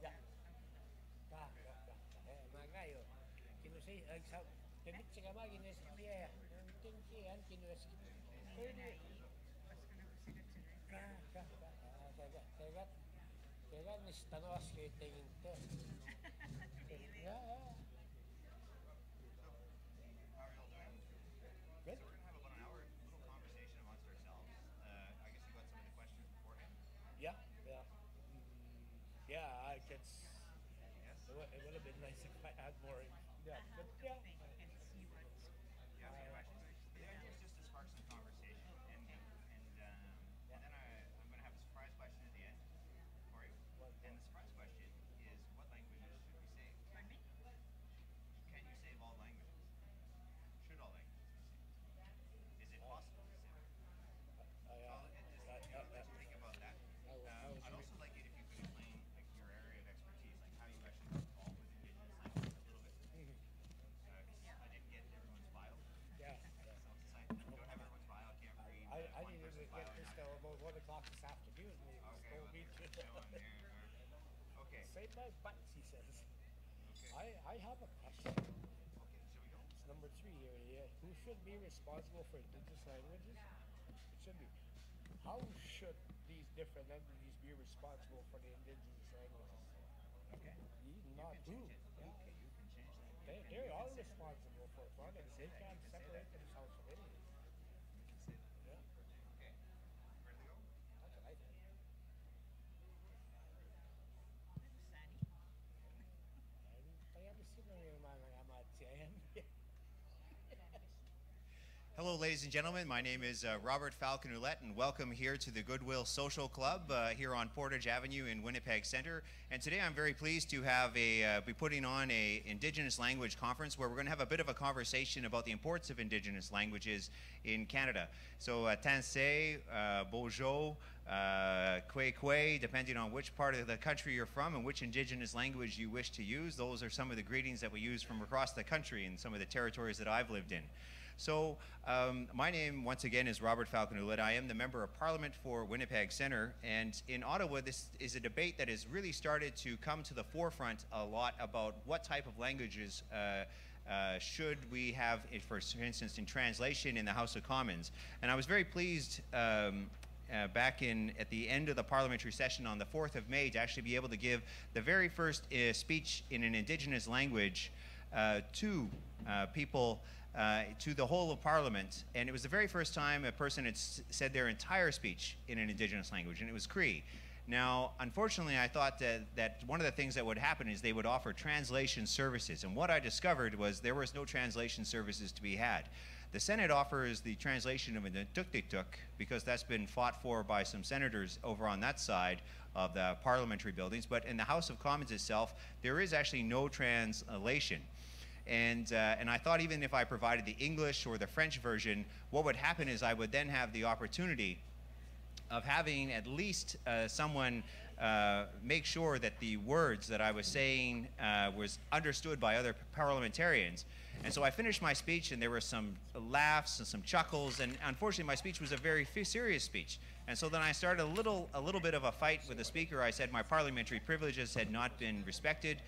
Ya. Mga yo. Kinusay sa David sa kama ginis iya. Tinkian kinus. Kaya kaya kaya nis tanos kay tingin to. Ya. So, how are you all doing? Good. So we're gonna have about an hour little conversation amongst ourselves. I guess you got some of the questions beforehand. Yeah. Yeah. Yeah, I could. Yes. It would have been nice if I had more. Yeah, but yeah. You have some questions. The idea is just to spark some conversation, and then I'm gonna have a surprise question at the end for you. And the surprise question is, what languages should we say? Can you save all languages? Should all languages be saved? Is it possible to save? Well, let you think about that. I'd also like it if you could explain like your area of expertise, like how you actually got involved with Indigenous languages a little bit. 'Cause I didn't get everyone's bio. Yeah. So since I don't have everyone's bio, I can't read I one didn't person's even bio. get this till about 1 o'clock this afternoon. He was Okay, told well, me there's to. no one there. Okay. Save my butts, he says. Okay. I have a question. Okay, shall we go? It's number 3 here. Yeah. Who should be responsible for Indigenous languages? It should be. How should these different entities be responsible for the Indigenous languages? Okay. Not You can who. change it. Yeah. Okay, you can change that. They're all responsible for it. They can't separate themselves from anything. You can say that. Yeah. Okay. Ready to go? That's what I think. Kaya gusto mo yung mga amatyan. Hello, ladies and gentlemen. My name is Robert-Falcon Ouellette, and welcome here to the Goodwill Social Club here on Portage Avenue in Winnipeg Center. And today I'm very pleased to have be putting on a Indigenous language conference where we're going to have a bit of a conversation about the importance of Indigenous languages in Canada. So Tansei, Bojo, Kwe Kwe, depending on which part of the country you're from and which Indigenous language you wish to use, those are some of the greetings that we use from across the country in some of the territories that I've lived in. So my name, once again, is Robert-Falcon Ouellette. I am the Member of Parliament for Winnipeg Centre. And in Ottawa, this is a debate that has really started to come to the forefront a lot about what type of languages should we have, for instance, in translation in the House of Commons. And I was very pleased back at the end of the parliamentary session on the 4th of May to actually be able to give the very first speech in an Indigenous language to people, to the whole of Parliament. And it was the very first time a person had said their entire speech in an Indigenous language, and it was Cree. Now, unfortunately, I thought that one of the things that would happen is they would offer translation services. And what I discovered was there was no translation services to be had. The Senate offers the translation of a tuk because that's been fought for by some senators over on that side of the parliamentary buildings. But in the House of Commons itself, there is actually no translation. And I thought even if I provided the English or the French version, what would happen is I would then have the opportunity of having at least someone make sure that the words that I was saying was understood by other parliamentarians. And so I finished my speech, and there were some laughs and some chuckles, and unfortunately my speech was a very serious speech. And so then I started a little bit of a fight with the speaker. I said my parliamentary privileges had not been respected,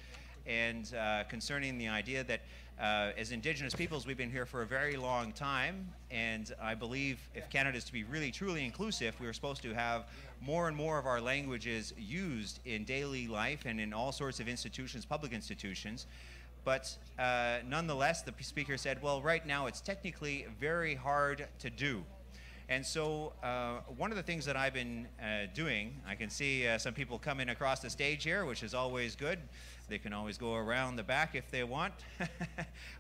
and concerning the idea that as Indigenous peoples, we've been here for a very long time, and I believe if Canada is to be really truly inclusive, we're supposed to have more and more of our languages used in daily life and in all sorts of institutions, public institutions. But nonetheless, the speaker said, well, right now it's technically very hard to do. And so one of the things that I've been doing, I can see some people coming across the stage here, which is always good. They can always go around the back if they want.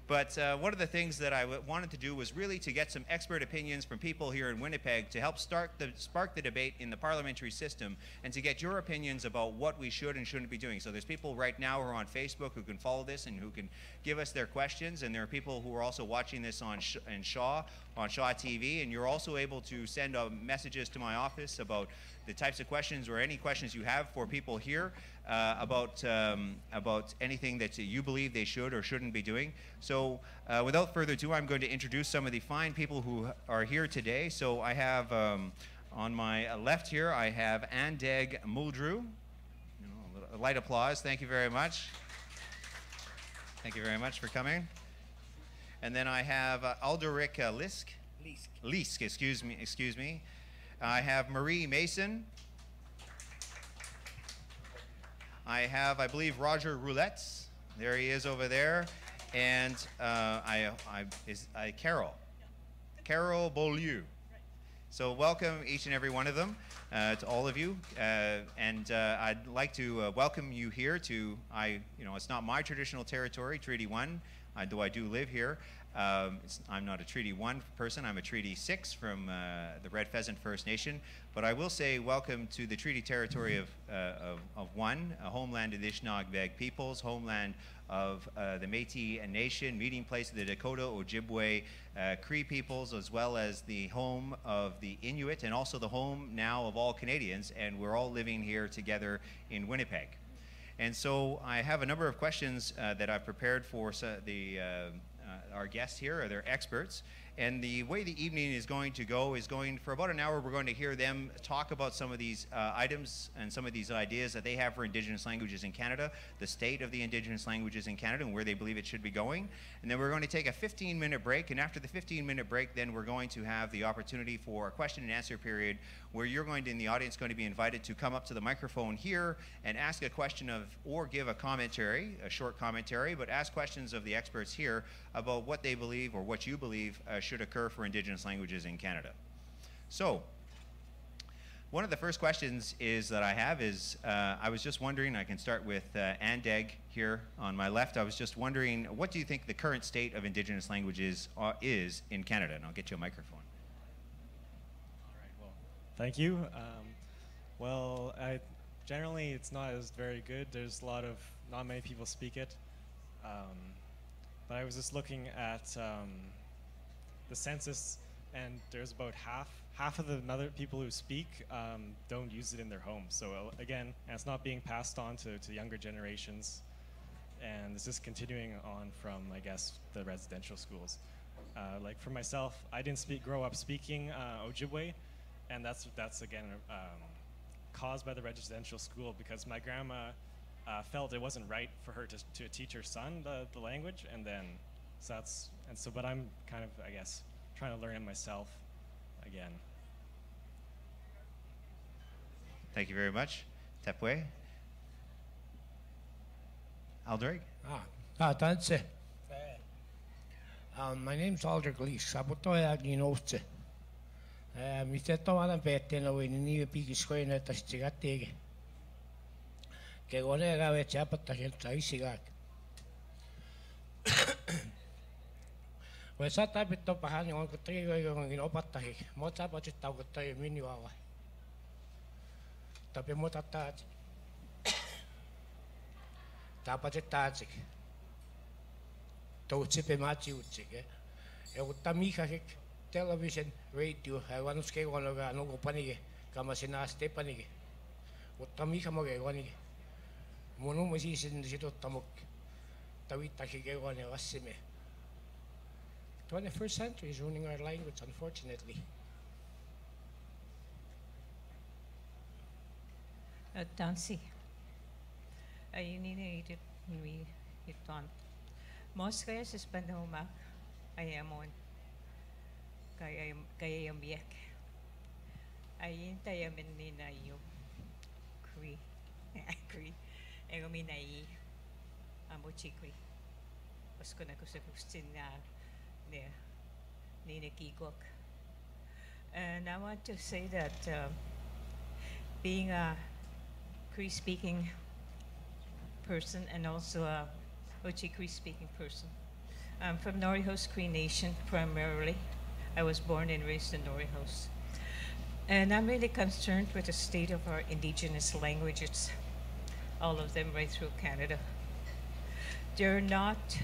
But one of the things that I wanted to do was really to get some expert opinions from people here in Winnipeg to help spark the debate in the parliamentary system and to get your opinions about what we should and shouldn't be doing. So there's people right now who are on Facebook who can follow this and who can give us their questions, and there are people who are also watching this on Shaw TV, and you're also able to send messages to my office about the types of questions or any questions you have for people here about anything that you believe they should or shouldn't be doing. So without further ado, I'm going to introduce some of the fine people who are here today. So I have on my left here, I have Andeg Muldrew. light applause. Thank you very much. Thank you very much for coming. And then I have Alderic Leesk, excuse me. I have Marie Mason. I have, I believe, Roger Roulettes. There he is over there. And Carol Beaulieu. So welcome each and every one of them, to all of you. I'd like to welcome you here to, it's not my traditional territory, Treaty 1, though I do live here. I'm not a Treaty 1 person, I'm a Treaty 6 from the Red Pheasant First Nation. But I will say welcome to the treaty territory of 1, a homeland of the Anishinaabe peoples, homeland of the Métis Nation, meeting place of the Dakota, Ojibwe, Cree peoples, as well as the home of the Inuit, and also the home now of all Canadians, and we're all living here together in Winnipeg. And so I have a number of questions that I've prepared for our guests here, or their experts. And the way the evening is going to go is for about an hour, we're going to hear them talk about some of these items and some of these ideas that they have for Indigenous languages in Canada, the state of the Indigenous languages in Canada and where they believe it should be going. And then we're going to take a 15-minute break, and after the 15-minute break, then we're going to have the opportunity for a question and answer period where you're going to, in the audience, going to be invited to come up to the microphone here and ask a question or give a commentary, a short commentary, but ask questions of the experts here about what they believe or what you believe should occur for Indigenous languages in Canada. So, one of the first questions that I have is, I was just wondering, I can start with Andeg here on my left. I was just wondering, what do you think the current state of Indigenous languages is in Canada? And I'll get you a microphone. All right, well, thank you. Generally it's not as very good. There's not many people speak it. But I was just looking at the census, and there's about half of the other people who speak don't use it in their homes. So again, and it's not being passed on to younger generations, and this is continuing on from, I guess, the residential schools. Like for myself, I didn't grow up speaking Ojibwe, and that's again caused by the residential school, because my grandma felt it wasn't right for her to teach her son the language, but I'm kind of, I guess, trying to learn it myself again. Thank you very much. Tepwe. Alderic? Thanks. My name's Alderic Leesk. Mi te toana petena we ni piki skoina ta stigatege. Ke gone ga ve chapata ke tai sigak. We sata bitto pahani on ko trigo yo ngin opata he. Mo chapa chita ko tai mini wawa. Tapi mo tata. Tapa chita chik. To chipe machi uchike. E utamiha ke television, radio, wanus ke gono ga no panige, kama sinaste panige. Utami kamo ke gonige. Mono mo si sin sito tamok. Tawita ke gone wasime. 21st century is ruining our language, unfortunately. Dansi. Ayini ito we iton. Most kaya sa Spanoma ayamon. Kaya yung biyak. Ayin tayo menina yung Cree. Cree. Ego minai amochikri. Pasko na ko sa kustin na ninakigok. And I want to say that being a Cree-speaking person and also a Ojibwe-speaking person, I'm from Norihos Cree Nation primarily. I was born and raised in Norihos. And I'm really concerned with the state of our Indigenous languages, all of them right through Canada. They're not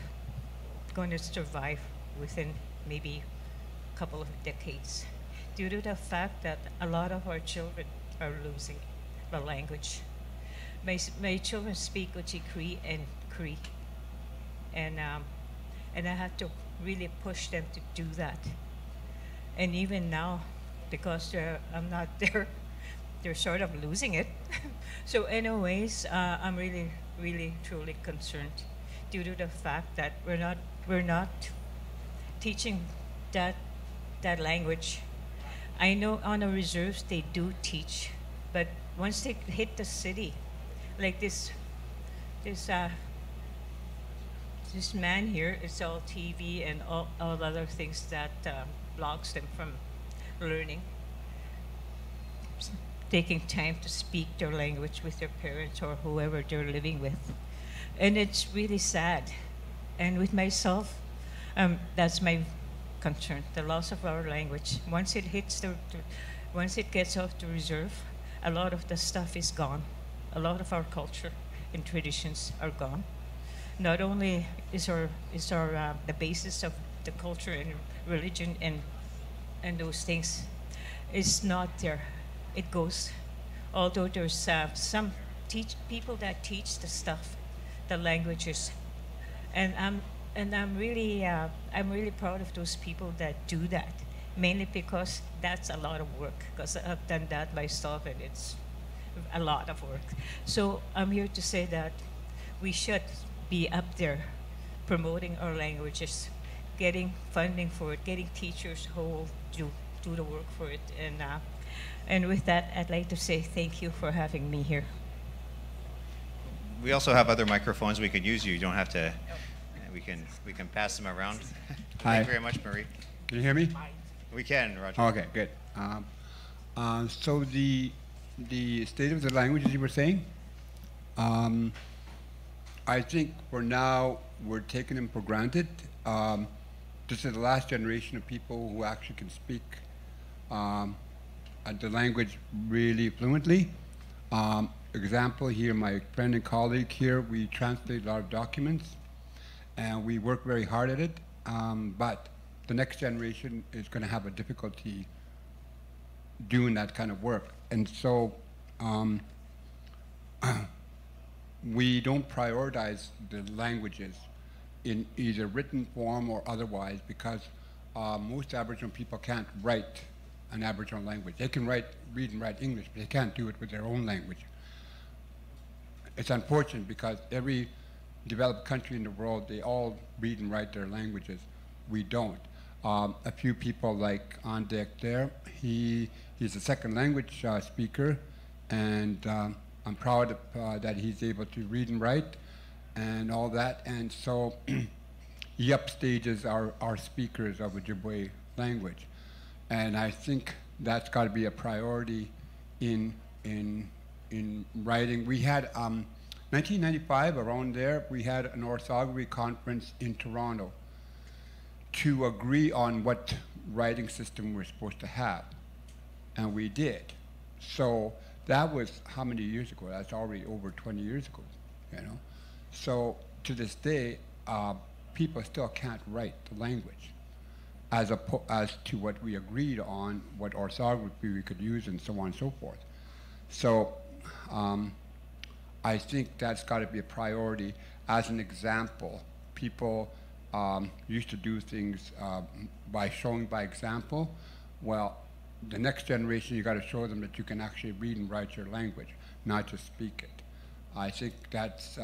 going to survive within maybe a couple of decades due to the fact that a lot of our children are losing the language. My children speak Ojibwe and Cree, and I had to really push them to do that. And even now, because I'm not there, they're sort of losing it. So anyways, I'm really, really, truly concerned due to the fact that we're not teaching that language. I know on the reserves they do teach, but once they hit the city, like this man here, it's all TV and all other things that blocks them from learning, taking time to speak their language with their parents or whoever they're living with. And it's really sad. And with myself, that's my concern, the loss of our language. Once it hits once it gets off the reserve, a lot of the stuff is gone. A lot of our culture and traditions are gone. Not only is the basis of the culture and religion and those things is not there. It goes. Although there's some people that teach the stuff, the languages, and I'm really proud of those people that do that. Mainly because that's a lot of work. Because I've done that myself, and it's a lot of work. So I'm here to say that we should be up there promoting our languages, getting funding for it, getting teachers who will do the work for it. And with that, I'd like to say thank you for having me here. We also have other microphones we could use. You don't have to. We can pass them around. Hi. Thank you very much, Marie. Can you hear me? We can, Roger. Okay, good. So the state of the languages you were saying, I think for now we're taking them for granted. This is the last generation of people who actually can speak the language really fluently. Example here, my friend and colleague here, we translate a lot of documents and we work very hard at it, but the next generation is going to have a difficulty doing that kind of work. And so we don't prioritize the languages in either written form or otherwise because most Aboriginal people can't write an Aboriginal language. They can read and write English, but they can't do it with their own language. It's unfortunate because every developed country in the world, they all read and write their languages. We don't. A few people like on deck there, he's a second language speaker, and I'm proud of, that he's able to read and write and all that. And so he upstages our speakers of Ojibwe language. And I think that's got to be a priority in writing. We had 1995, around there, we had an orthography conference in Toronto to agree on what writing system we're supposed to have, and we did. So that was how many years ago? That's already over 20 years ago, you know. So to this day, people still can't write the language as to what we agreed on, what orthography we could use, and so on and so forth. So I think that's got to be a priority. As an example, people used to do things by showing by example. Well, the next generation, you got to show them that you can actually read and write your language, not just speak it. I think that's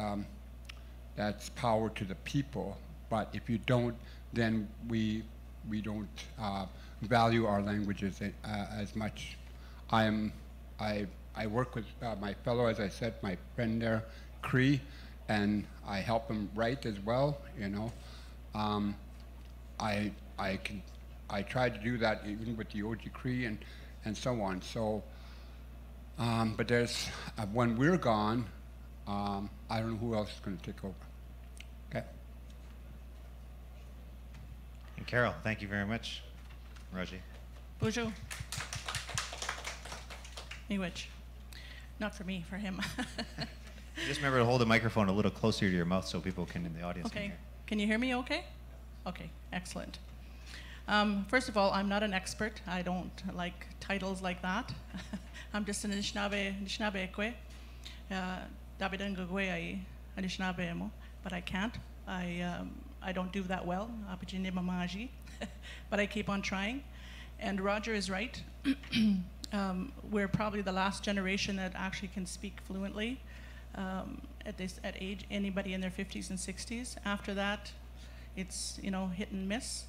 power to the people. But if you don't, then we don't value our languages as much. I work with my fellow, as I said, my friend there, Cree, and I help him write as well. You know, I try to do that even with the OG Cree and so on. So, but there's when we're gone, I don't know who else is going to take over. Okay. And Carol, thank you very much, Raji. Bonjour. Miigwech. Not for me, for him. Just remember to hold the microphone a little closer to your mouth so people in the audience can Okay. hear. Can you hear me okay? Okay, excellent. First of all, I'm not an expert. I don't like titles like that. I'm just an Anishinaabe Kwe. Anishinaabe, but I can't. I don't do that well. But I keep on trying. And Roger is right. we're probably the last generation that actually can speak fluently at age, anybody in their 50s and 60s. After that, it's, you know, hit and miss.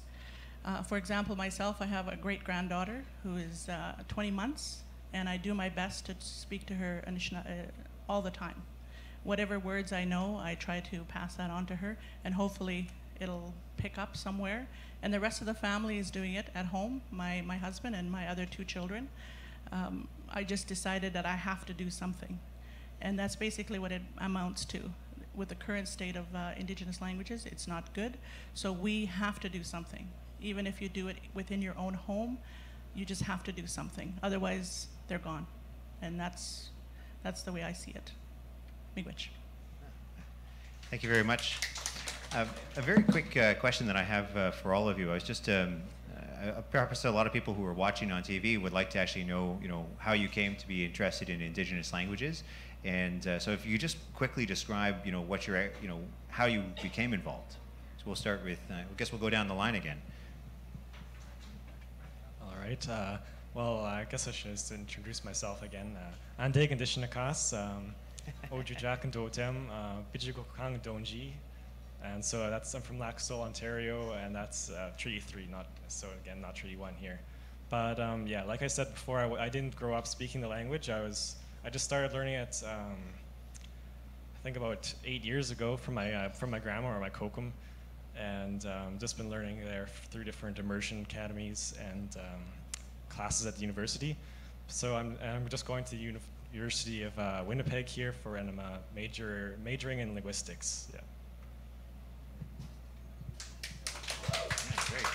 For example, myself, I have a great-granddaughter who is 20 months, and I do my best to speak to her all the time. Whatever words I know, I try to pass that on to her, and hopefully it'll pick up somewhere. And the rest of the family is doing it at home, my husband and my other 2 children. I just decided that I have to do something. And that's basically what it amounts to. With the current state of Indigenous languages, it's not good. So we have to do something. Even if you do it within your own home, you just have to do something. Otherwise, they're gone. And that's the way I see it. Miigwech. Thank you very much. A very quick question that I have for all of you. I was just, perhaps a lot of people who are watching on TV would like to actually know, how you came to be interested in Indigenous languages. And so if you just quickly describe, what your, how you became involved. So we'll start with, I guess we'll go down the line again. All right. Well, I guess I should just introduce myself again. I'm Indigenous. Ojujak and Dotem, Bijigokang Donji. And so I'm from Laxol, Ontario, and that's Treaty 3, not Treaty 1 here. But yeah, like I said before, I didn't grow up speaking the language. I just started learning it, I think about 8 years ago from my grandma or my kokum, and just been learning there through different immersion academies and classes at the university. So I'm just going to the University of Winnipeg here and I'm majoring in linguistics. Yeah. Great.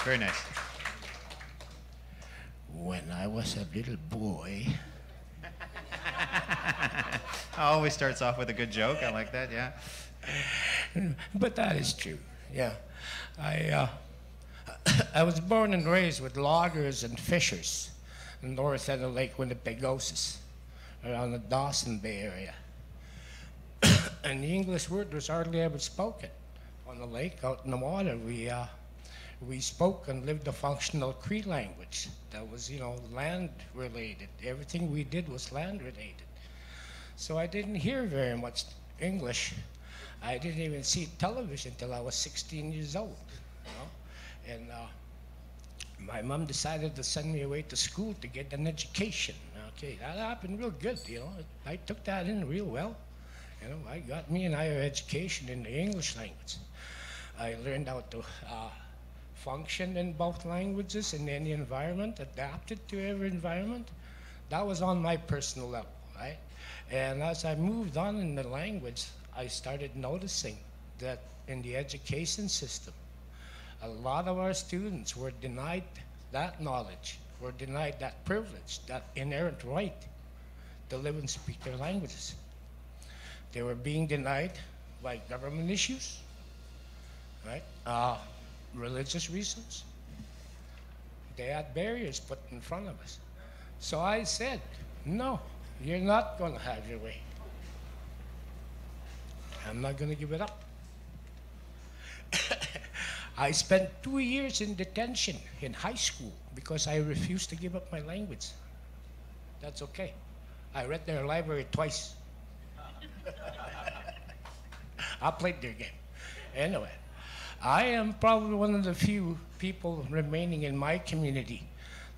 Very nice. When I was a little boy. Always starts off with a good joke. I like that, yeah. But that is true, yeah. I was born and raised with loggers and fishers in the north end of Lake Winnipegosis, around the Dawson Bay area. And the English word was hardly ever spoken. On the lake, out in the water, we spoke and lived a functional Cree language that was, land related. Everything we did was land related. So I didn't hear very much English. I didn't even see television until I was 16 years old. And my mom decided to send me away to school to get an education. Okay, that happened real good, I took that in real well. I got me an higher education in the English language. I learned how to function in both languages in any environment, adapted to every environment. That was on my personal level, right? And as I moved on in the language, I started noticing that in the education system, a lot of our students were denied that knowledge, were denied that privilege, that inherent right to live and speak their languages. They were being denied by government issues, right? Religious reasons. They had barriers put in front of us. So I said, no, you're not going to have your way. I'm not going to give it up. I spent 2 years in detention in high school because I refused to give up my language. That's okay. I read their library twice. I played their game. Anyway, I am probably one of the few people remaining in my community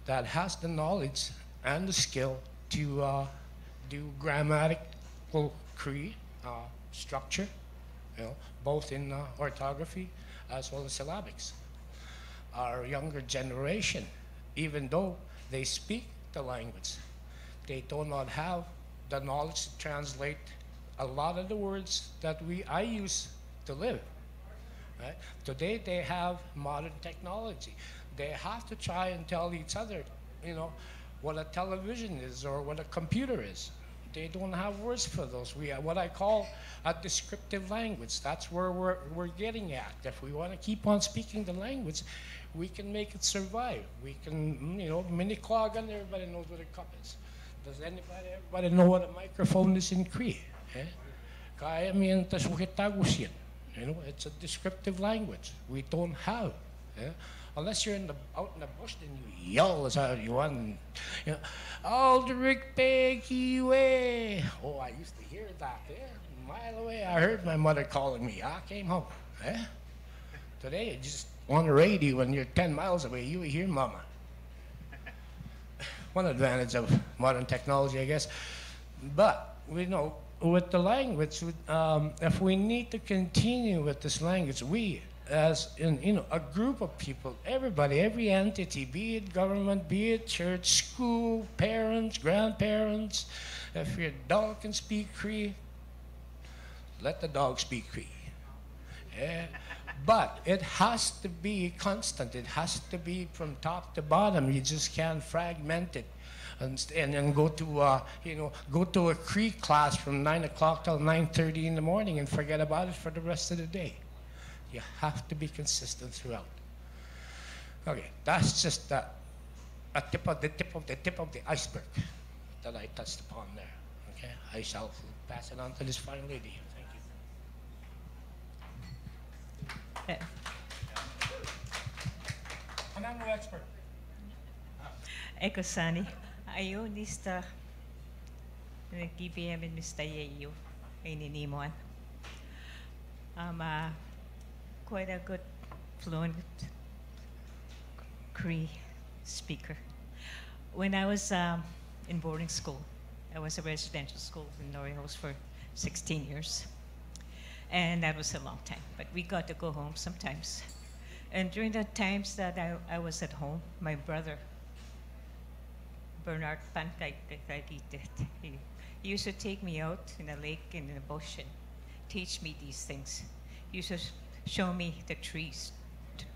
that has the knowledge and the skill to do grammatical Cree structure, both in orthography as well as syllabics. Our younger generation, even though they speak the language, they do not have the knowledge to translate a lot of the words that I use to live. Right? Today they have modern technology. They have to try and tell each other, what a television is or what a computer is. They don't have words for those. We have what I call a descriptive language. That's where we're getting at. If we want to keep on speaking the language, we can make it survive. We can, mini clog and everybody knows what a cup is. Does everybody know what a microphone is in Cree? Kaya miyan tas ukitagus yan. It's a descriptive language. We don't have Unless you're out in the bush, then you yell as hard as you want. And, you know, Aldrich Becky. Oh, I used to hear that there, a mile away. I heard my mother calling me. I came home. Today, you just on the radio when you're 10 miles away, you hear Mama. One advantage of modern technology, I guess. But we know with the language, if we need to continue with this language, we, as in, a group of people, everybody, every entity, be it government, be it church, school, parents, grandparents, if your dog can speak Cree, let the dog speak Cree. But it has to be constant. It has to be from top to bottom. You just can't fragment it and then go to a Cree class from 9 o'clock till 9:30 in the morning and forget about it for the rest of the day. You have to be consistent throughout. Okay, that's just a tip of the iceberg that I touched upon there. Okay, I shall pass it on to this fine lady. Thank you. And I'm no expert. Eko Sani, ayo nista nag-GBM in Mr. Yeyo, ininimoan. I'm quite a good fluent Cree speaker. When I was in boarding school, I was a residential school in Norrie House for 16 years. And that was a long time, but we got to go home sometimes. And during the times that I was at home, my brother, Bernard he used to take me out in a lake in the bush and teach me these things. He used to show me the trees,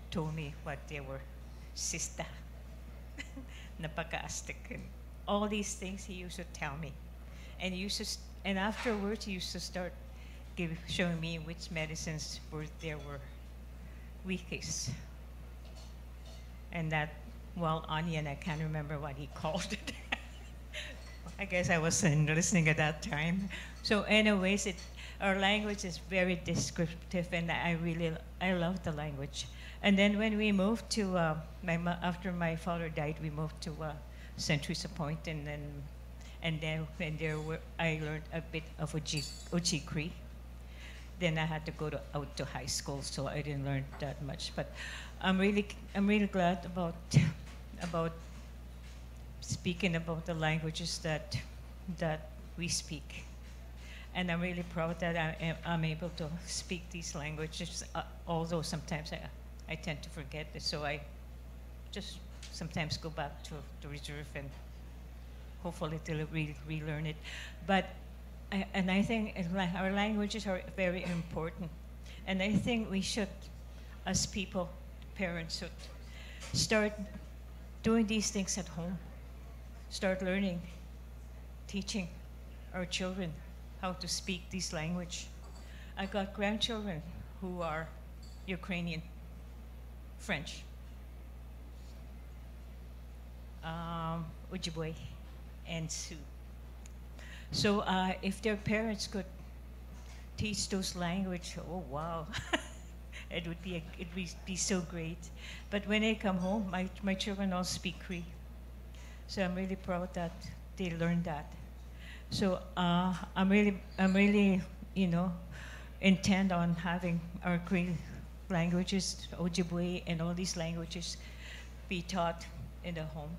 told me what they were, sista, napaka-astic, and all these things he used to tell me. And afterwards he used to start showing me which medicines there were weakest. And that wild onion, I can't remember what he called it. I guess I wasn't listening at that time. So anyways, our language is very descriptive, and I love the language. And then when we moved to, after my father died, we moved to St. Teresa Point, and then I learned a bit of Oji Cree. Then I had to go out to high school, so I didn't learn that much. But I'm really glad about speaking about the languages that we speak, and I'm really proud that I'm able to speak these languages. Although sometimes I tend to forget it, so I just sometimes go back to the reserve and hopefully to relearn it. But I think our languages are very important. And I think we should, as people, parents, should start doing these things at home. Start learning, teaching our children how to speak this language. I got grandchildren who are Ukrainian, French, Ojibwe, and Sioux. So if their parents could teach those language, oh wow, it would be so great. But when they come home, my children all speak Cree. So I'm really proud that they learned that. So I'm really, intend on having our Cree languages, Ojibwe, and all these languages be taught in the home,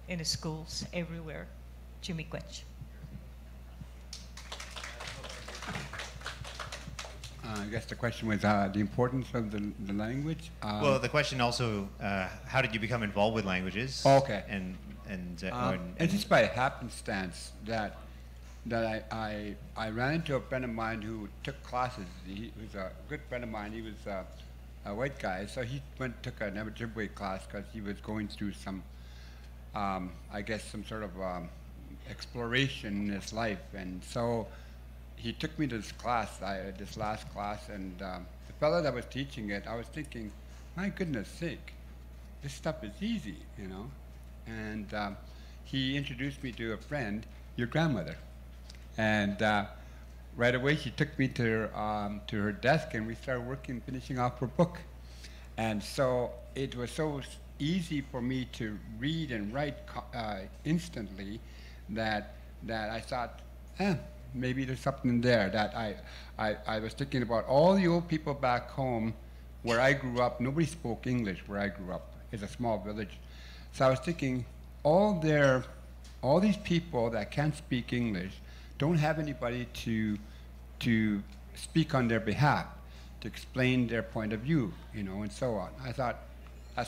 in the schools, everywhere. Chimikwech. I guess the question was the importance of the language. Well, the question also, how did you become involved with languages? Oh, okay. And it's just by happenstance that I ran into a friend of mine who took classes. He was a good friend of mine. He was a white guy, so he took an Ojibwe class because he was going through some, I guess, some sort of exploration in his life, and so he took me to this class, this last class, and the fellow that was teaching it, I was thinking, my goodness sake, this stuff is easy, And he introduced me to a friend, your grandmother, and right away she took me to her desk, and we started finishing off her book. And so it was so easy for me to read and write instantly that I thought, maybe there's something there. That I was thinking about all the old people back home where I grew up. Nobody spoke English where I grew up. It's a small village. So I was thinking, all these people that can't speak English don't have anybody to speak on their behalf, to explain their point of view, you know, and so on. I thought, I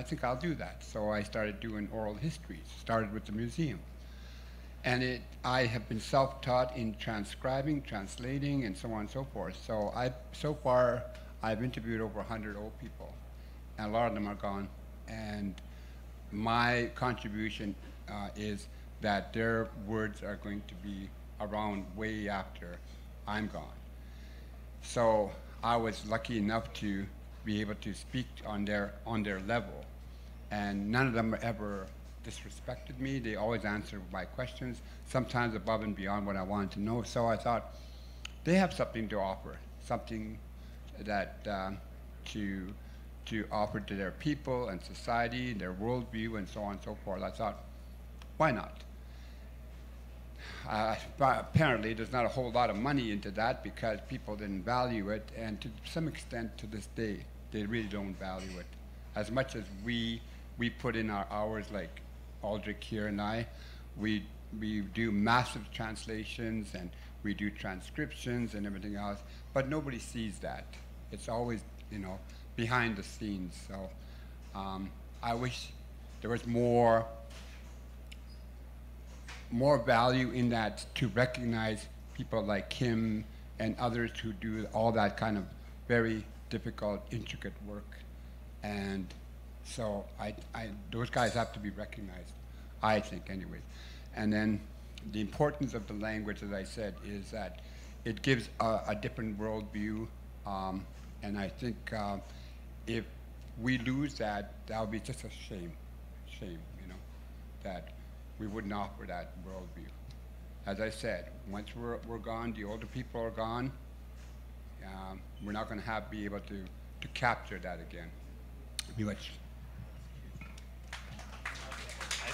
think I'll do that. So I started doing oral histories, started with the museum. And I have been self-taught in transcribing, translating, and so on and so forth. So so far, I've interviewed over 100 old people, and a lot of them are gone. And my contribution is that their words are going to be around way after I'm gone. So I was lucky enough to be able to speak on their level, and none of them ever disrespected me. They always answered my questions, sometimes above and beyond what I wanted to know. So I thought they have something to offer, something that to offer to their people and society, their worldview, and so on and so forth. I thought, why not? Apparently, there's not a whole lot of money into that because people didn't value it, and to some extent, to this day, they really don't value it. As much as we put in our hours, like Aldrich here and I, we do massive translations and we do transcriptions and everything else, but nobody sees that. It's always, you know, behind the scenes. So I wish there was more value in that, to recognize people like him and others who do all that kind of very difficult, intricate work. And so those guys have to be recognized, I think, anyways. And then the importance of the language, as I said, is that it gives a different worldview. And I think if we lose that, that would be just a shame, you know, that we wouldn't offer that worldview. As I said, once we're gone, the older people are gone, we're not going to be able to capture that again.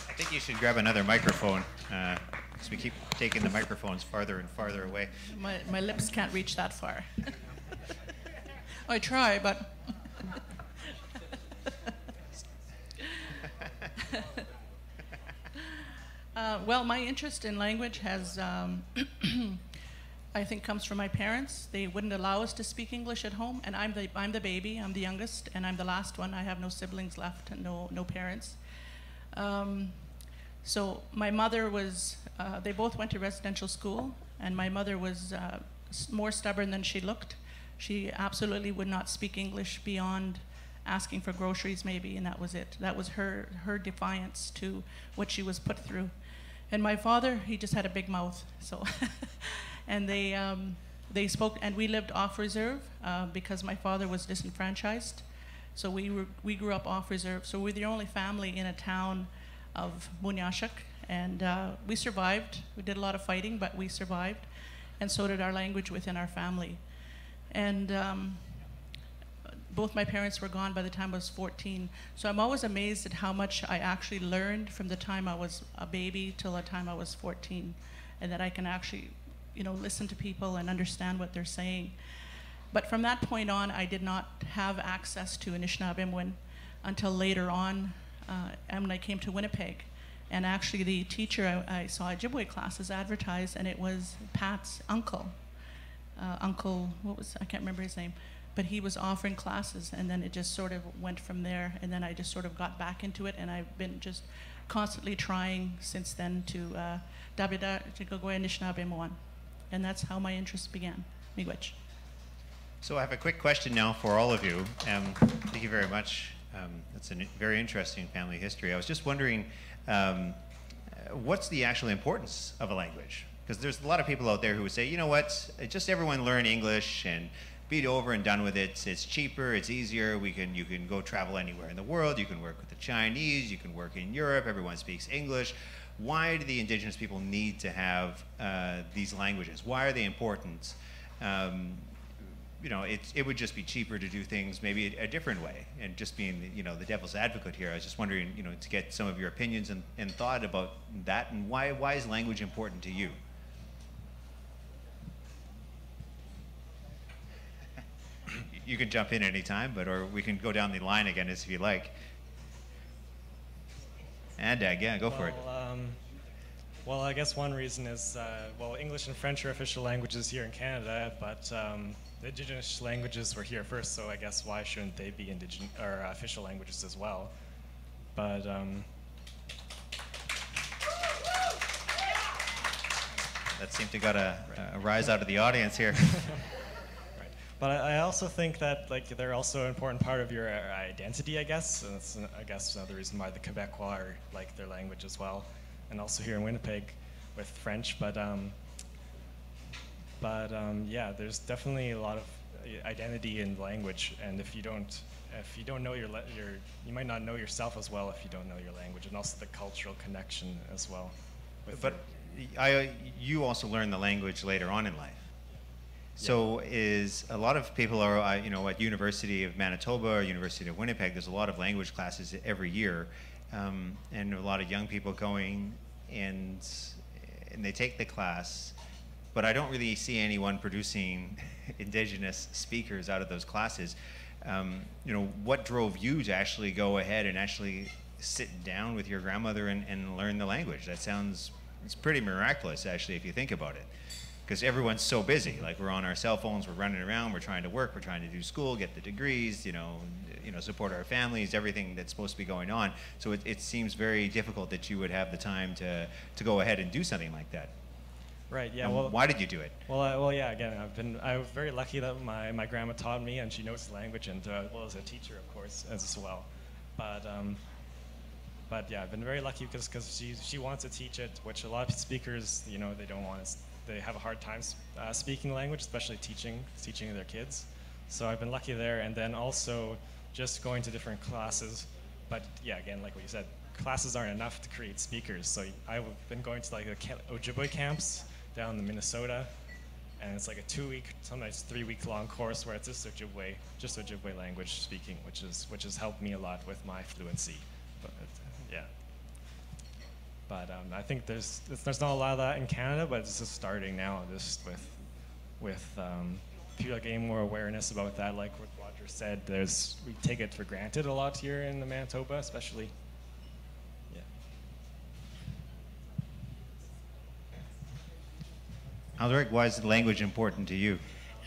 I think you should grab another microphone, because we keep taking the microphones farther and farther away. My lips can't reach that far. I try, but... Well, my interest in language has, I think, comes from my parents. They wouldn't allow us to speak English at home, and I'm the baby. I'm the youngest, and I'm the last one. I have no siblings left and no parents. So my mother was, they both went to residential school, and my mother was more stubborn than she looked. She absolutely would not speak English beyond asking for groceries maybe, and that was it. That was her defiance to what she was put through. And my father, he just had a big mouth, so. And they spoke, and we lived off reserve because my father was disenfranchised. So we grew up off reserve. So we're the only family in a town of Munyashuk, and we survived. We did a lot of fighting, but we survived, and so did our language within our family. And both my parents were gone by the time I was 14. So I'm always amazed at how much I actually learned from the time I was a baby till the time I was 14, and that I can actually, you know, listen to people and understand what they're saying. But from that point on, I did not have access to Anishinaabemowin until later on, when I came to Winnipeg. And actually the teacher I saw Ojibwe classes advertised, and it was Pat's uncle. Uncle, I can't remember his name, but he was offering classes, and then it just sort of went from there, and then I just sort of got back into it, and I've been just constantly trying since then to Dabida to go Anishinaabemowin. And that's how my interest began. Miigwech. So I have a quick question now for all of you. Thank you very much. That's a very interesting family history. I was just wondering, what's the actual importance of a language? Because there's a lot of people out there who would say, you know what, just everyone learn English and be it over and done with it. It's cheaper, it's easier. You can go travel anywhere in the world. You can work with the Chinese. You can work in Europe. Everyone speaks English. Why do the Indigenous people need to have these languages? Why are they important? you know, it would just be cheaper to do things maybe a different way. And just being, you know, the devil's advocate here, I was just wondering, you know, to get some of your opinions and thought about that, and why is language important to you? You can jump in anytime, but or we can go down the line again if you like. And yeah, go for it. Well, I guess one reason is, well, English and French are official languages here in Canada, but the Indigenous languages were here first, so I guess why shouldn't they be official languages as well? But that seemed to got a rise out of the audience here. Right. But I also think that like they're also an important part of your identity, I guess. And that's I guess another reason why the Quebecois are like their language as well. And also here in Winnipeg with French, but yeah, there's definitely a lot of identity in language, and if you don't know you might not know yourself as well if you don't know your language, and also the cultural connection as well. But you also learn the language later on in life. So is a lot of people are, you know, at University of Manitoba or University of Winnipeg, there's a lot of language classes every year. And a lot of young people going and they take the class, but I don't really see anyone producing Indigenous speakers out of those classes. You know, what drove you to actually go ahead and actually sit down with your grandmother and learn the language? That sounds, it's pretty miraculous actually if you think about it. Because everyone's so busy, like we're on our cell phones, we're running around, we're trying to work, we're trying to do school, get the degrees, you know, support our families, everything that's supposed to be going on. So it seems very difficult that you would have the time to go ahead and do something like that. Right. Yeah. Well, why did you do it? Well, yeah. Again, I was very lucky that my grandma taught me, and she knows the language, and well, as a teacher, of course, as well. But yeah, I've been very lucky because she wants to teach it, which a lot of speakers, you know, they don't want to. They have a hard time speaking language, especially teaching their kids. So I've been lucky there, and then also just going to different classes. But yeah, again, like what you said, classes aren't enough to create speakers. So I've been going to like the Ojibwe camps down in Minnesota, and it's like a 2-week, sometimes 3-week long course where it's just Ojibwe language speaking, which has helped me a lot with my fluency. But yeah. But I think there's not a lot of that in Canada, but it's just starting now. Just with people getting more awareness about that. Like what Roger said, we take it for granted a lot here in Manitoba, especially. Yeah. Alric, why is the language important to you?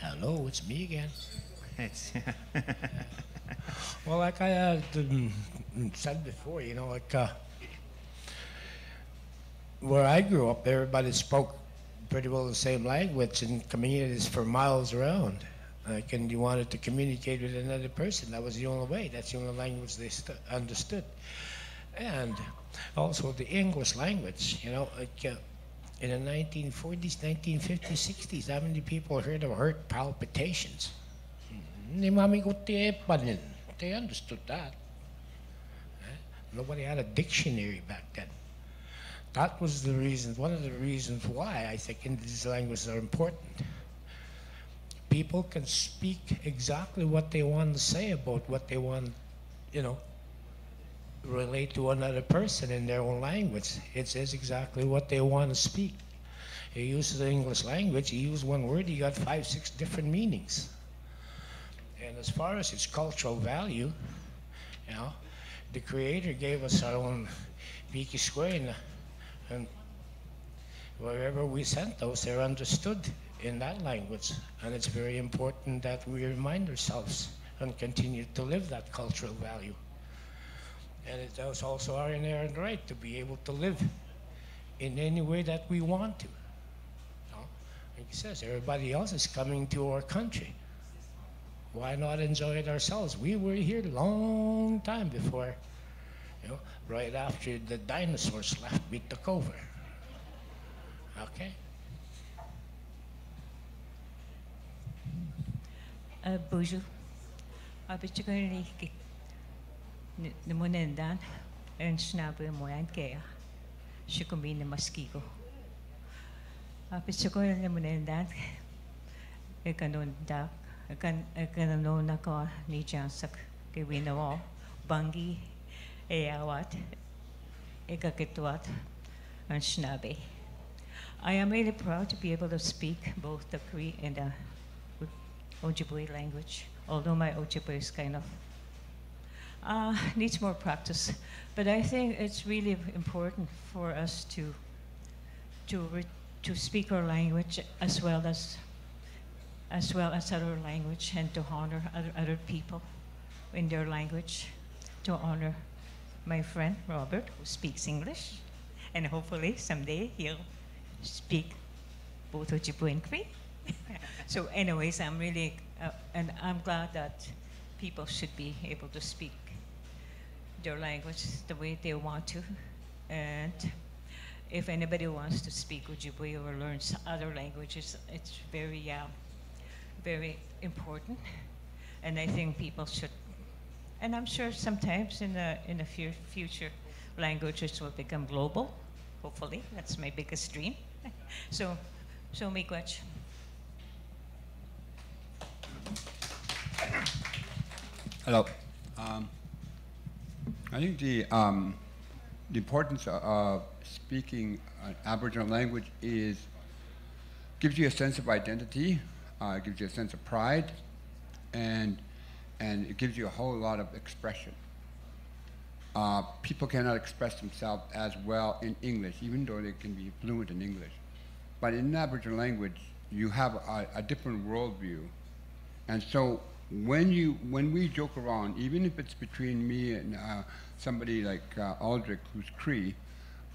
Hello, it's me again. It's Well, like I said before, you know, like where I grew up, everybody spoke pretty well the same language in communities for miles around. Like, and you wanted to communicate with another person, that was the only way. That's the only language they understood. And also the English language, you know, like in the 1940s, 1950s, 60s, how many people heard of heart palpitations? They understood that. Nobody had a dictionary back then. That was the reason, one of the reasons why I think Indigenous languages are important. People can speak exactly what they want to say about what they want, you know, relate to another person in their own language. It says exactly what they want to speak. You use the English language, you use one word, you got 5, 6 different meanings. And as far as its cultural value, you know, the Creator gave us our own Viki Square, and wherever we sent those, they're understood in that language. And it's very important that we remind ourselves and continue to live that cultural value. And it is also our inherent right to be able to live in any way that we want to. You know? Like he says, everybody else is coming to our country. Why not enjoy it ourselves? We were here a long time before, you know, right after the dinosaurs left, we took over. Okay? Bonjour. Abitchukari the Munendan and Schnabber Moyankea. Shikumi the Mosquito. Abitchukari the Munendan. Ekanon Dak akan no nako ni jansak ke winawo bangi eawat ekakituat and shnabe. I am really proud to be able to speak both the Cree and the Ojibwe language, although my Ojibwe is kind of needs more practice. But I think it's really important for us to speak our language as well as other language, and to honor other people in their language, to honor my friend Robert, who speaks English, and hopefully someday he'll speak both Ojibwe and Cree. So anyways, I'm really, and I'm glad that people should be able to speak their language the way they want to. And if anybody wants to speak Ojibwe or learns other languages, it's very, very important. And I think people should, and I'm sure sometimes in the future, languages will become global. Hopefully, that's my biggest dream. So miigwech. Hello. I think the importance of speaking Aboriginal language gives you a sense of identity, gives you a sense of pride, and it gives you a whole lot of expression. People cannot express themselves as well in English, even though they can be fluent in English. But in Aboriginal language, you have a different worldview. And so when we joke around, even if it's between me and somebody like Aldrich, who's Cree,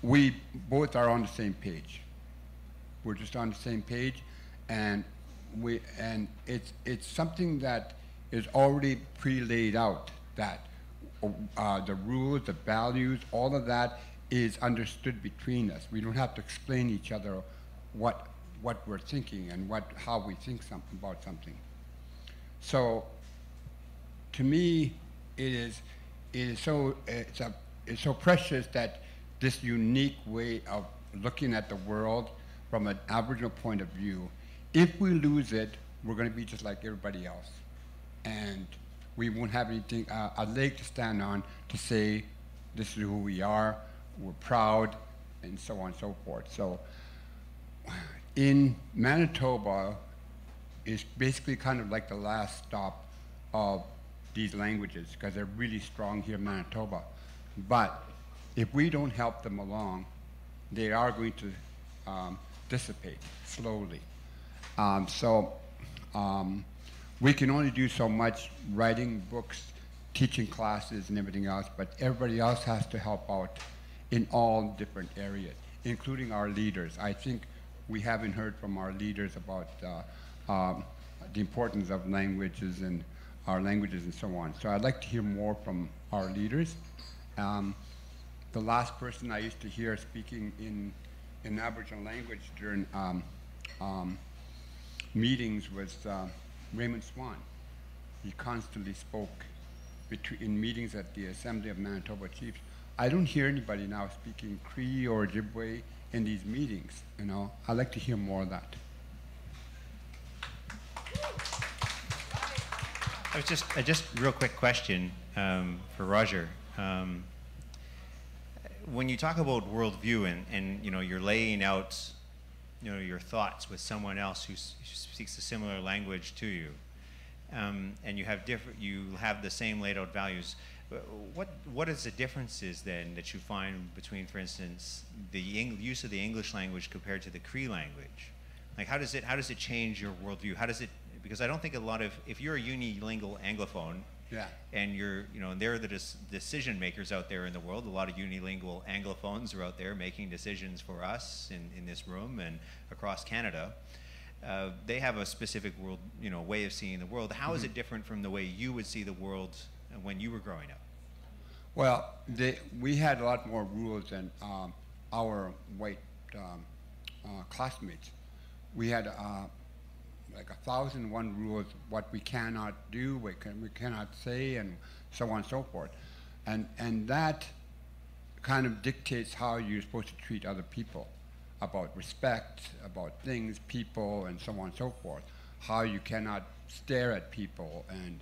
we both are on the same page. We're just on the same page, and it's something that is already pre-laid out, that the rules, the values, all of that is understood between us. We don't have to explain each other what we're thinking and how we think about something. So, to me, it's so precious that this unique way of looking at the world from an Aboriginal point of view. If we lose it, we're going to be just like everybody else, and we won't have anything, a leg to stand on to say this is who we are, we're proud, and so on and so forth. So, in Manitoba, is basically kind of like the last stop of these languages, because they're really strong here in Manitoba. But if we don't help them along, they are going to dissipate slowly. We can only do so much, writing books, teaching classes and everything else, but everybody else has to help out in all different areas, including our leaders. I think we haven't heard from our leaders about the importance of languages and our languages and so on. So I'd like to hear more from our leaders. The last person I used to hear speaking in Aboriginal language during meetings was Raymond Swan. He constantly spoke in meetings at the Assembly of Manitoba Chiefs. I don't hear anybody now speaking Cree or Ojibwe in these meetings. You know, I'd like to hear more of that. Just real quick question for Roger. When you talk about worldview and you know, you're laying out, you know, your thoughts with someone else who speaks a similar language to you, and you have the same laid out values. What is the differences then that you find between, for instance, the use of the English language compared to the Cree language? Like, how does it change your worldview? How does it? Because I don't think if you're a unilingual Anglophone, yeah, and they're the decision makers out there in the world. A lot of unilingual Anglophones are out there making decisions for us in this room and across Canada. They have a specific world, way of seeing the world. How is it different from the way you would see the world when you were growing up? Well, we had a lot more rules than our white classmates. We had like 1,001 rules, what we cannot do, we cannot say, and so on and so forth. And that kind of dictates how you're supposed to treat other people, about respect, about things, people, and so on and so forth. how you cannot stare at people and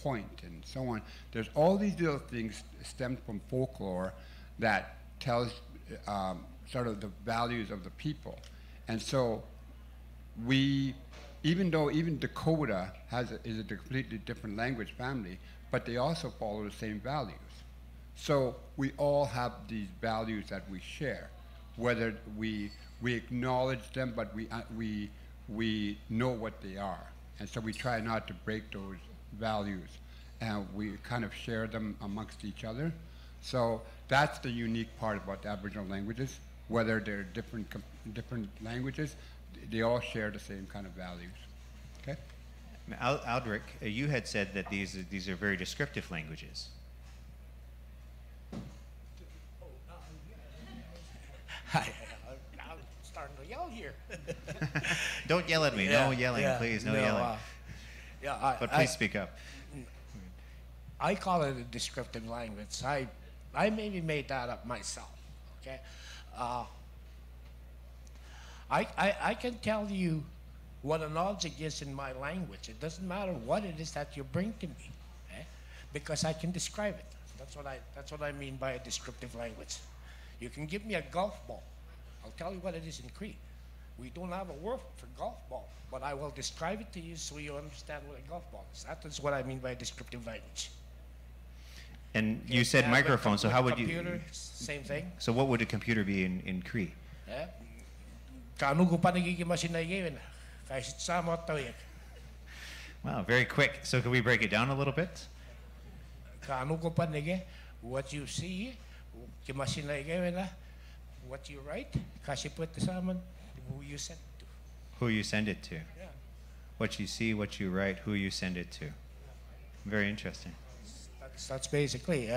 point and so on. There's all these little things stemmed from folklore that tells sort of the values of the people. And so even though Dakota is a completely different language family, but they also follow the same values. So we all have these values that we share, whether we acknowledge them, but we know what they are. And so we try not to break those values, and we kind of share them amongst each other. So that's the unique part about the Aboriginal languages. Whether they're different languages, they all share the same kind of values. Okay? Aldrich, you had said that these are very descriptive languages. I'm starting to yell here. Don't yell at me. No yelling, please. No yelling. But please speak up. I call it a descriptive language. I maybe made that up myself. Okay. I can tell you what an object is in my language. It doesn't matter what it is that you bring to me, because I can describe it. That's what I mean by a descriptive language. You can give me a golf ball. I'll tell you what it is in Cree. We don't have a word for golf ball, but I will describe it to you so you understand what a golf ball is. That is what I mean by a descriptive language. And you said microphone, so how would you... Computer, same thing. So what would a computer be in Cree? Wow, very quick. So can we break it down a little bit? What you see, what you write, who you send it to. Who you send it to. Yeah. What you see, what you write, who you send it to. Very interesting. That's basically,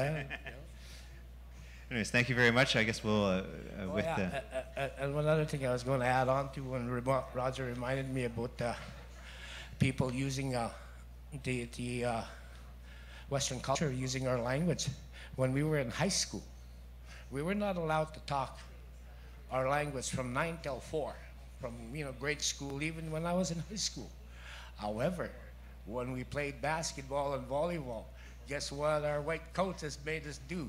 Anyways, thank you very much. I guess we'll, and one other thing I was going to add on to when Roger reminded me about people using the Western culture, using our language. When we were in high school, we were not allowed to talk our language from 9 till 4, from grade school, even when I was in high school. However, when we played basketball and volleyball, guess what our white coaches made us do?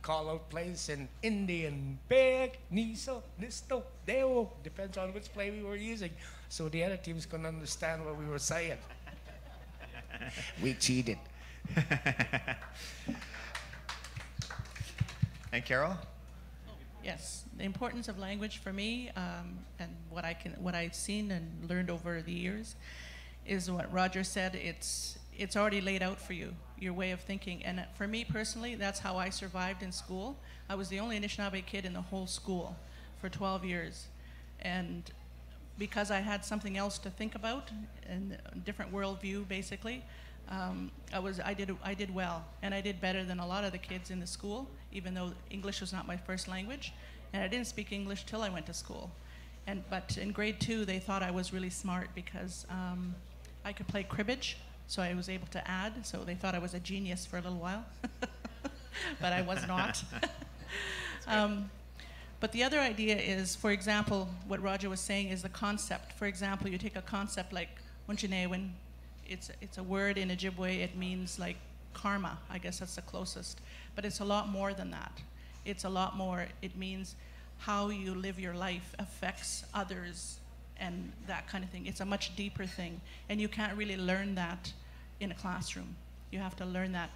Call out plays in Indian, Beg, Niso, Nisto, Deo, depends on which play we were using, so the other teams couldn't understand what we were saying. We cheated. And Carol? Yes, the importance of language for me, and what I've seen and learned over the years, is what Roger said. It's already laid out for you, your way of thinking. And for me personally, that's how I survived in school. I was the only Anishinaabe kid in the whole school for 12 years. And because I had something else to think about, and a different worldview, basically, I did well. And I did better than a lot of the kids in the school, even though English was not my first language. And I didn't speak English till I went to school. But in grade 2, they thought I was really smart because I could play cribbage. So I was able to add, so they thought I was a genius for a little while, but I was not. But the other idea is, for example, what Roger was saying is the concept. For example, you take a concept like Unchinewen, it's a word in Ojibwe, it means like karma, I guess that's the closest. But it's a lot more than that. It's a lot more, it means how you live your life affects others, and that kind of thing. It's a much deeper thing, and you can't really learn that in a classroom. You have to learn that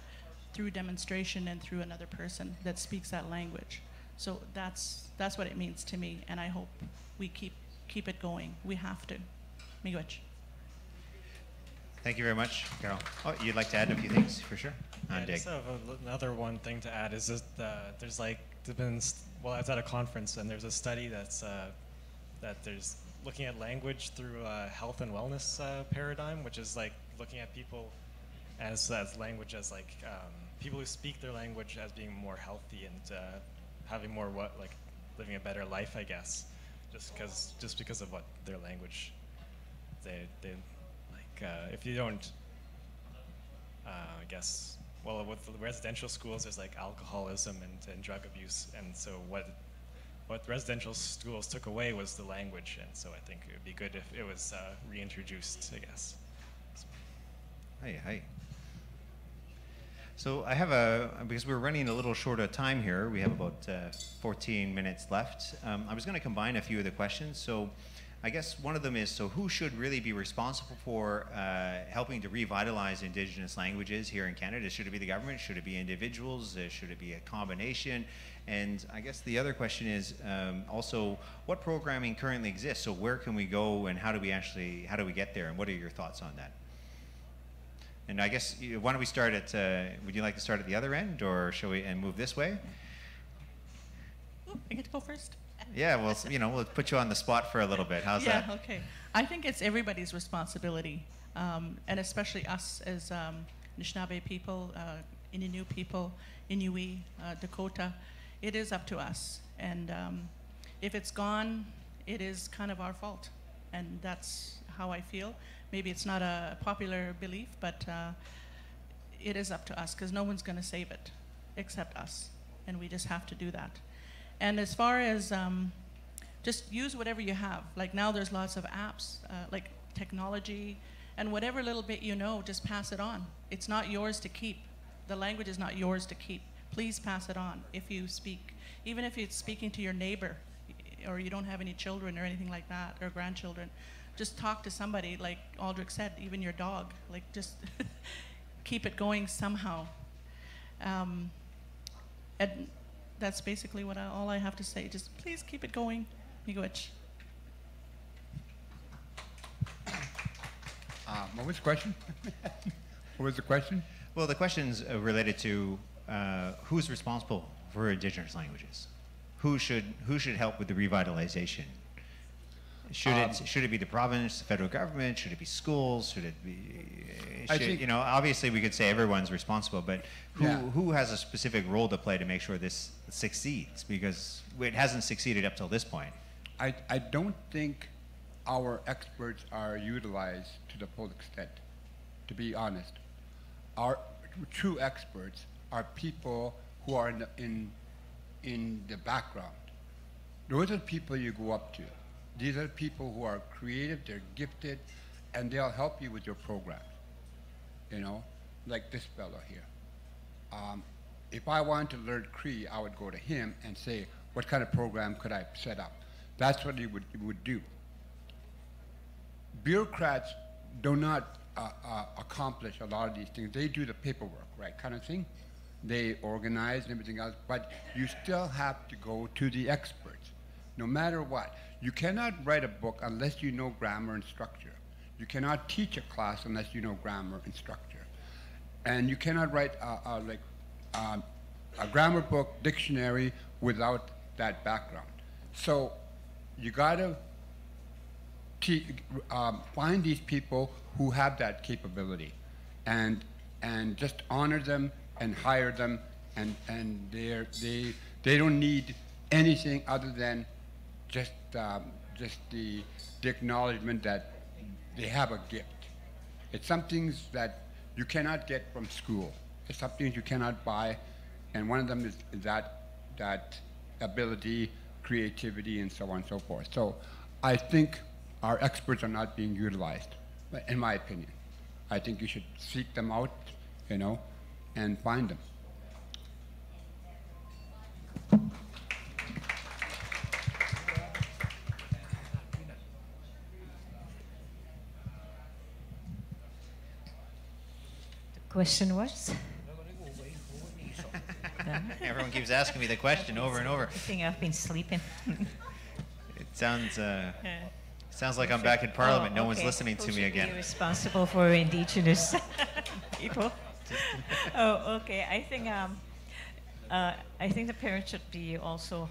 through demonstration and through another person that speaks that language. So that's what it means to me, and I hope we keep it going. We have to. Miigwech. Thank you very much, Carol. Oh, you'd like to add a few things, for sure? I just have another one thing to add is that there's been, well, I was at a conference and there's a study that's that there's looking at language through a health and wellness paradigm, which is like looking at people as language as like people who speak their language as being more healthy and having more living a better life, I guess, just because of what their language they like. If you don't, I guess, well, with the residential schools, there's like alcoholism and drug abuse, and so what what residential schools took away was the language, and so I think it would be good if it was reintroduced, I guess. Hi. So I have because we're running a little short of time here, we have about 14 minutes left. I was going to combine a few of the questions. So I guess one of them is, so who should really be responsible for helping to revitalize Indigenous languages here in Canada? Should it be the government? Should it be individuals? Should it be a combination? And I guess the other question is also, what programming currently exists? So where can we go, and how do we get there, and what are your thoughts on that? And I guess, why don't we start at, would you like to start at the other end, or shall we move this way? Oh, I get to go first? Yeah, well, we'll put you on the spot for a little bit. How's that? Yeah, okay. I think it's everybody's responsibility, and especially us as Anishinaabe people, Innu people, Inuit, Dakota. It is up to us. And if it's gone, it is kind of our fault. And that's how I feel. Maybe it's not a popular belief, but it is up to us, because no one's going to save it except us. And we just have to do that. And as far as just use whatever you have. Like now there's lots of apps, like technology, and whatever little bit you know, just pass it on. It's not yours to keep. The language is not yours to keep. Please pass it on if you speak. Even if it's speaking to your neighbor, or you don't have any children or anything like that, or grandchildren, just talk to somebody, like Aldrich said, even your dog. Like just keep it going somehow. And that's basically all I have to say. Just please keep it going. Miigwech. What was the question? What was the question? Well, the question's related to who's responsible for Indigenous languages? Who should help with the revitalization? Should it be the province, the federal government? Should it be schools? Should it be? Obviously we could say everyone's responsible, but who has a specific role to play to make sure this succeeds? Because it hasn't succeeded up till this point. I don't think our experts are utilized to the full extent, to be honest. Our true experts are people who are in the background. Those are the people you go up to. These are people who are creative, they're gifted, and they'll help you with your programs. Like this fellow here. If I wanted to learn Cree, I would go to him and say, what kind of program could I set up? That's what he would do. Bureaucrats do not accomplish a lot of these things. They do the paperwork, right, kind of thing. They organize and everything else, but you still have to go to the experts, no matter what. You cannot write a book unless you know grammar and structure. You cannot teach a class unless you know grammar and structure. And you cannot write a grammar book, dictionary, without that background. So you gotta find these people who have that capability, and just honor them and hire them, and they don't need anything other than just the acknowledgement that they have a gift. It's some things that you cannot get from school. It's some things you cannot buy, and one of them is that ability, creativity, and so on and so forth. So I think our experts are not being utilized, in my opinion. I think you should seek them out, and find them. The question was? Everyone keeps asking me the question over and over. I think I've been sleeping. It sounds like I'm back in Parliament. No one's listening to me again. Who should be responsible for Indigenous people? Oh, okay. I think the parents should be also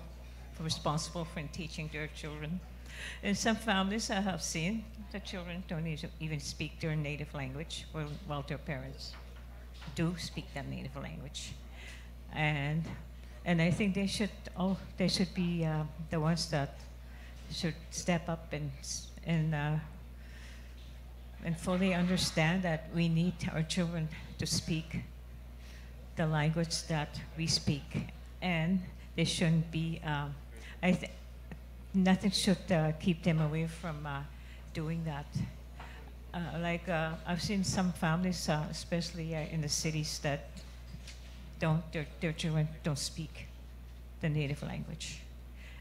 responsible for teaching their children. In some families I have seen, the children don't even speak their native language, while their parents do speak that native language. And I think they should be the ones that should step up and fully understand that we need our children to speak the language that we speak, and they shouldn't be nothing should keep them away from doing that. I've seen some families, especially in the cities, that their children don't speak the native language,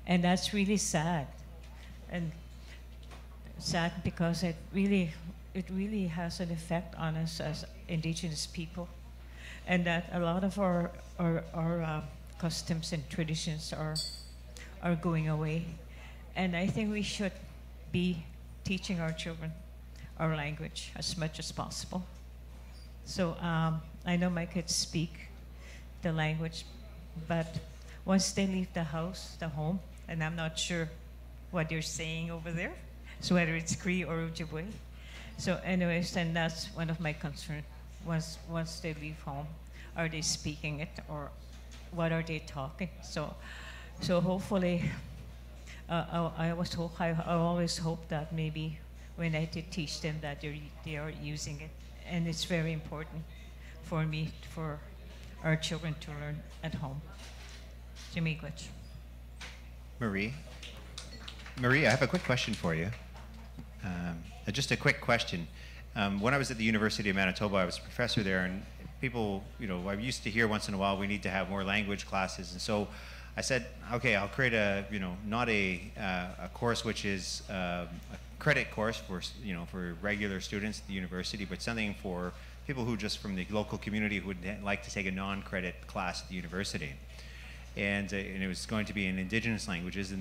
and that's really sad. And sad because it really has an effect on us as Indigenous people, and that a lot of our customs and traditions are going away. And I think we should be teaching our children our language as much as possible. So I know my kids speak the language, but once they leave the house, the home, and I'm not sure what they're saying over there, so whether it's Cree or Ojibwe. So anyways, and that's one of my concerns. Once they leave home, are they speaking it, or what are they talking? So hopefully, I always hope that maybe when I teach them that they are using it, and it's very important for our children to learn at home. Jamiigwech. Marie, I have a quick question for you. Just a quick question. When I was at the University of Manitoba, I was a professor there, and people, I used to hear once in a while we need to have more language classes, and so I said, okay, I'll create not a course which is a credit course for regular students at the university, but something for people who just from the local community who would like to take a non-credit class at the university. And it was going to be in Indigenous languages,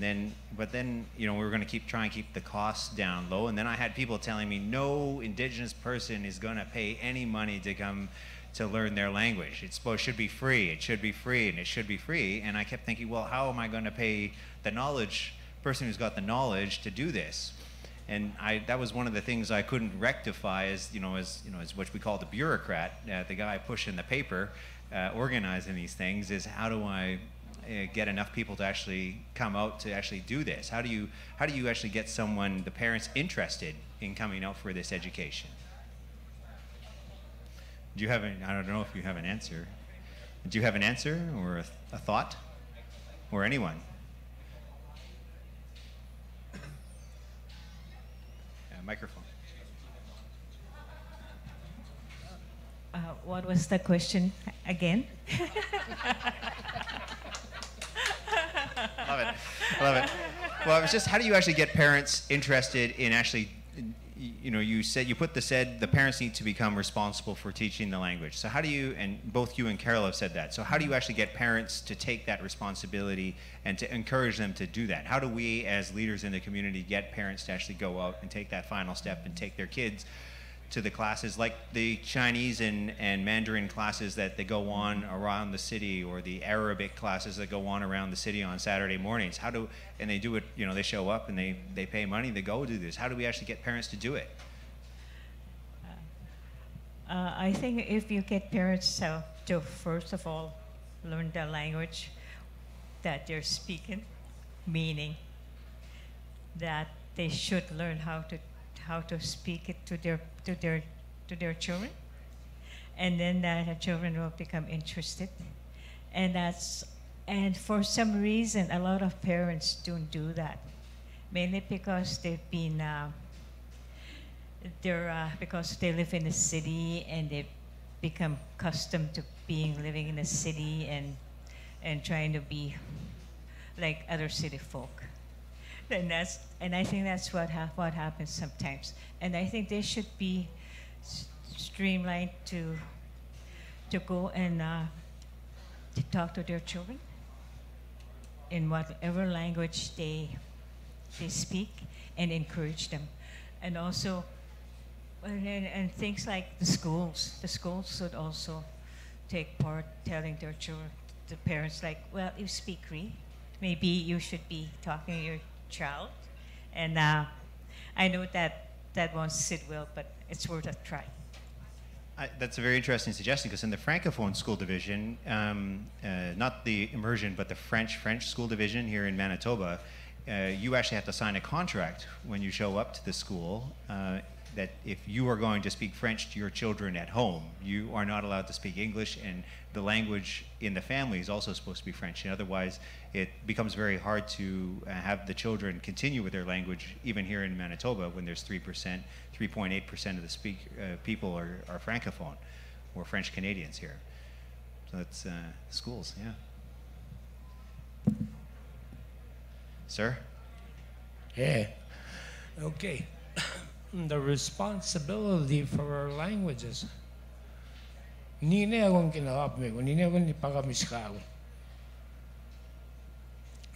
but then we were going to try and keep the costs down low. And then I had people telling me no Indigenous person is going to pay any money to come to learn their language. It should be free. It should be free, and it should be free. And I kept thinking, well, how am I going to pay the person who's got the knowledge to do this? And that was one of the things I couldn't rectify as what we call the bureaucrat, the guy pushing the paper, organizing these things, is how do I get enough people to actually come out to actually do this? How do you actually get the parents interested in coming out for this education? Do you have I don't know if you have an answer. Do you have an answer or a thought? Or anyone? Microphone. What was the question again? Love it. Well, it was just, how do you actually get parents interested in actually, you said the parents need to become responsible for teaching the language. So how do you, and both you and Carol have said that, so how do you actually get parents to take that responsibility and to encourage them to do that? How do we as leaders in the community get parents to actually go out and take that final step and take their kids to the classes like the Chinese and Mandarin classes that they go on around the city, or the Arabic classes that go on around the city on Saturday mornings? And they do it, they show up and they pay money, they go do this. How do we actually get parents to do it? I think if you get parents to first of all learn the language that they're speaking, meaning that they should learn how to speak it to their children, and then the children will become interested, and for some reason a lot of parents don't do that, mainly because they've been because they live in a city and they've become accustomed to living in a city and trying to be like other city folk. And I think that's what happens sometimes. And I think they should be streamlined to go and to talk to their children in whatever language they speak, and encourage them. And also, and things like the schools should also take part, telling their children, the parents, like, well, you speak Cree, maybe you should be talking to your child. And I know that won't sit well, but it's worth a try. That's a very interesting suggestion, because in the Francophone school division, not the immersion, but the French school division here in Manitoba, you actually have to sign a contract when you show up to the school that if you are going to speak French to your children at home, you are not allowed to speak English, and the language in the family is also supposed to be French. And otherwise, it becomes very hard to have the children continue with their language, even here in Manitoba, when there's 3.8% of the people are Francophone or French Canadians here. So that's schools, yeah. Sir? Yeah. Okay. The responsibility for our languages. Nini akong kinawap mo, nini akong ipagamis ka ako.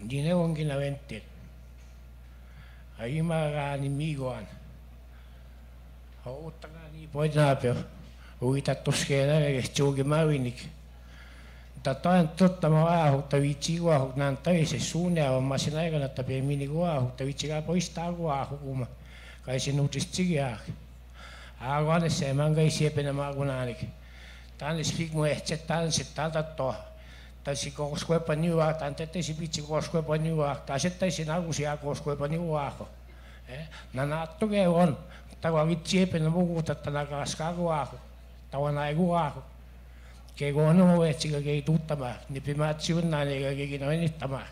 Nini akong kinawentit. Ay makakanimigoan. Ako utang ni po na pero uitatos kaya na tsugi mawinik. Tatoan tot tamawa ako tawichi ko ako nantay sa sune ako masinay ka na tabi minigo ako tawichi ka po istago ako kuma. Kaya sinutistigi ako. Ako na siya mangga isipin na mga kunanik. Tan speak mo tan si tatato. Ta si koskwe paniwa tan tete si pichi koskwe paniwa. Ta si tay sinago siya koskwe paniwa ako. Nanato gayon. Tawagit isipin na mo talaga askago ako. Tawanay ko ako. Kaya kung ano mo chiga kay tutama. Nipimatsyon na niya ginawa ni tama.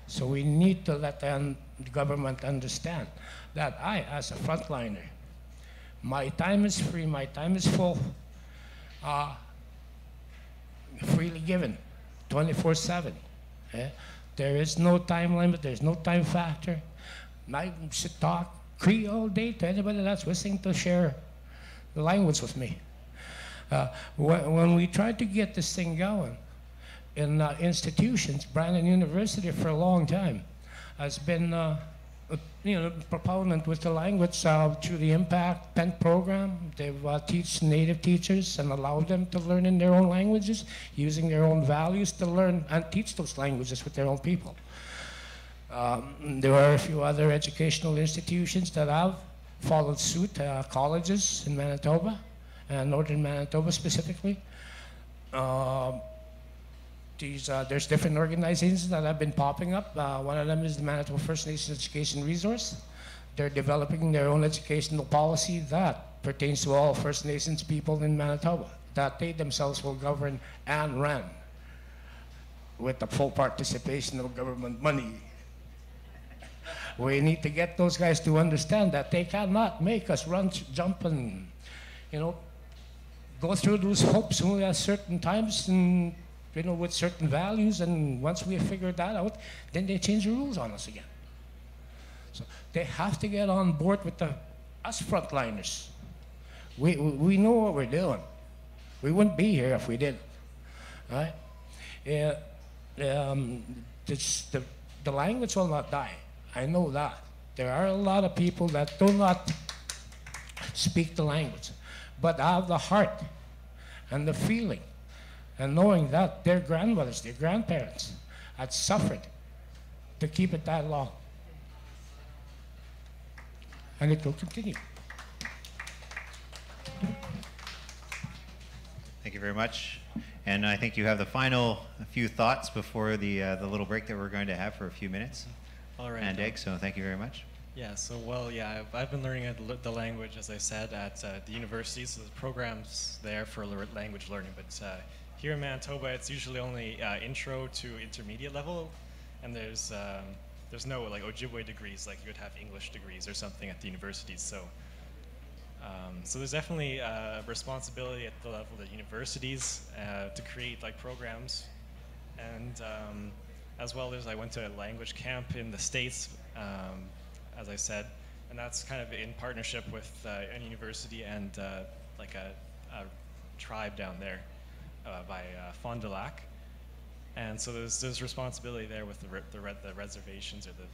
So we need to let the government understand that I, as a frontliner, my time is free, my time is full, freely given, 24/7. There is no time limit, there's no time factor. I should talk Cree all day to anybody that's wishing to share the language with me. When we tried to get this thing going in institutions, Brandon University for a long time has been proponent with the language through the Impact Pen program. They've teach native teachers and allowed them to learn in their own languages, using their own values to learn and teach those languages with their own people. There are a few other educational institutions that have followed suit, colleges in Manitoba, northern Manitoba specifically. There's different organizations that have been popping up. One of them is the Manitoba First Nations Education Resource. They're developing their own educational policy that pertains to all First Nations people in Manitoba, that they themselves will govern and run with the full participation of government money. We need to get those guys to understand that they cannot make us run, jump, and go through those hopes only at certain times and with certain values, and once we have figured that out, then they change the rules on us again. So they have to get on board with us frontliners. We know what we're doing. We wouldn't be here if we didn't, right? The language will not die. I know that. There are a lot of people that do not speak the language, but have the heart and the feeling, and knowing that their grandmothers, their grandparents had suffered to keep it that long. And it will continue. Thank you very much. And I think you have the final few thoughts before the little break that we're going to have for a few minutes. All right. And Egg, so thank you very much. Yeah, so I've been learning the language, as I said, at the universities. So the program's there for language learning, but here in Manitoba, it's usually only intro to intermediate level, and there's no like Ojibwe degrees like you would have English degrees or something at the universities. So so there's definitely a responsibility at the level of the universities to create like programs, and as well as I went to a language camp in the States, as I said, and that's kind of in partnership with a university and like a tribe down there by Fond du Lac. And so there's responsibility there with the reservations or the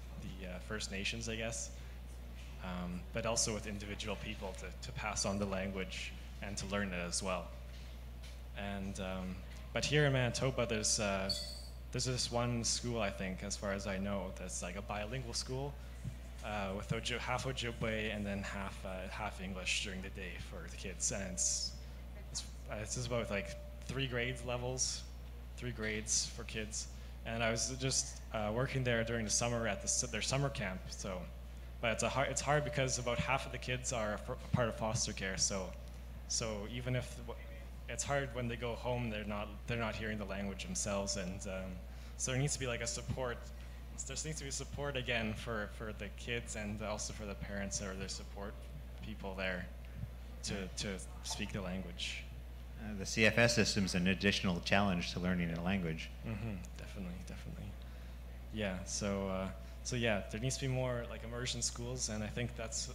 First Nations, I guess, but also with individual people to pass on the language and to learn it as well. And but here in Manitoba, there's this one school, I think, as far as I know, that's like a bilingual school with half Ojibwe and then half English during the day for the kids. And it's just about like 3 grades for kids. And I was just working there during the summer at their summer camp. So But it's hard because about half of the kids are a part of foster care. So even if it's hard when they go home, they're not hearing the language themselves, and so there needs to be like a support. There needs to be support again for the kids and also for the parents or their support people there to speak the language. The CFS system is an additional challenge to learning a language. Definitely. Yeah. So yeah, there needs to be more like immersion schools, and I think that's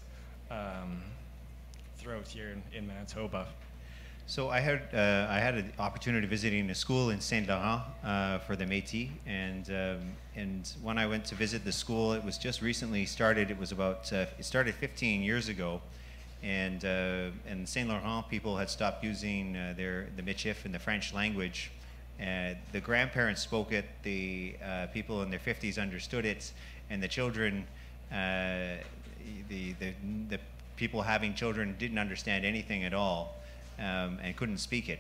throughout here in Manitoba. So I had an opportunity visiting a school in Saint Laurent for the Métis, and when I went to visit the school, it was just recently started. It was about it started 15 years ago, and Saint Laurent people had stopped using the Michif and the French language. The grandparents spoke it. The people in their 50s understood it, and the children, the people having children didn't understand anything at all. And couldn't speak it.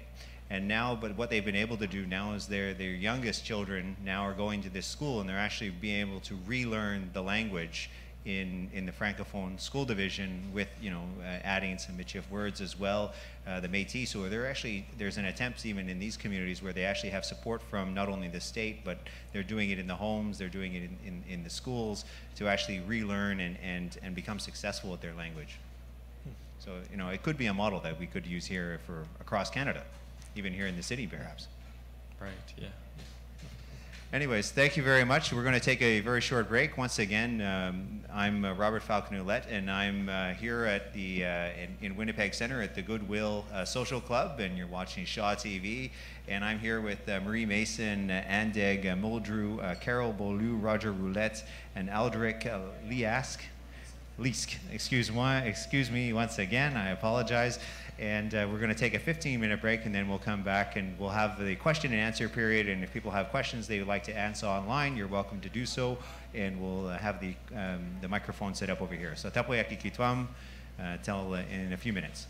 And now, but what they've been able to do now is their youngest children now are going to this school, and they're actually being able to relearn the language in the Francophone school division with, adding some Michif words as well, the Métis. So there's an attempt even in these communities where they actually have support from not only the state, but they're doing it in the homes, they're doing it in the schools to actually relearn and become successful at their language. So, it could be a model that we could use here for across Canada, even here in the city, perhaps. Right, yeah. Anyways, thank you very much. We're going to take a very short break. Once again, I'm Robert-Falcon Ouellette, and I'm here at the in Winnipeg Centre at the Goodwill Social Club, and you're watching Shaw TV. And I'm here with Marie Mason, Andeg Muldrew, Carol Beaulieu, Roger Roulette, and Aldrich Leask, excuse me once again, I apologize. And we're going to take a 15-minute break, and then we'll come back and we'll have the question and answer period. And if people have questions they would like to answer online, you're welcome to do so. And we'll have the microphone set up over here. So tapo yakikitwam till in a few minutes.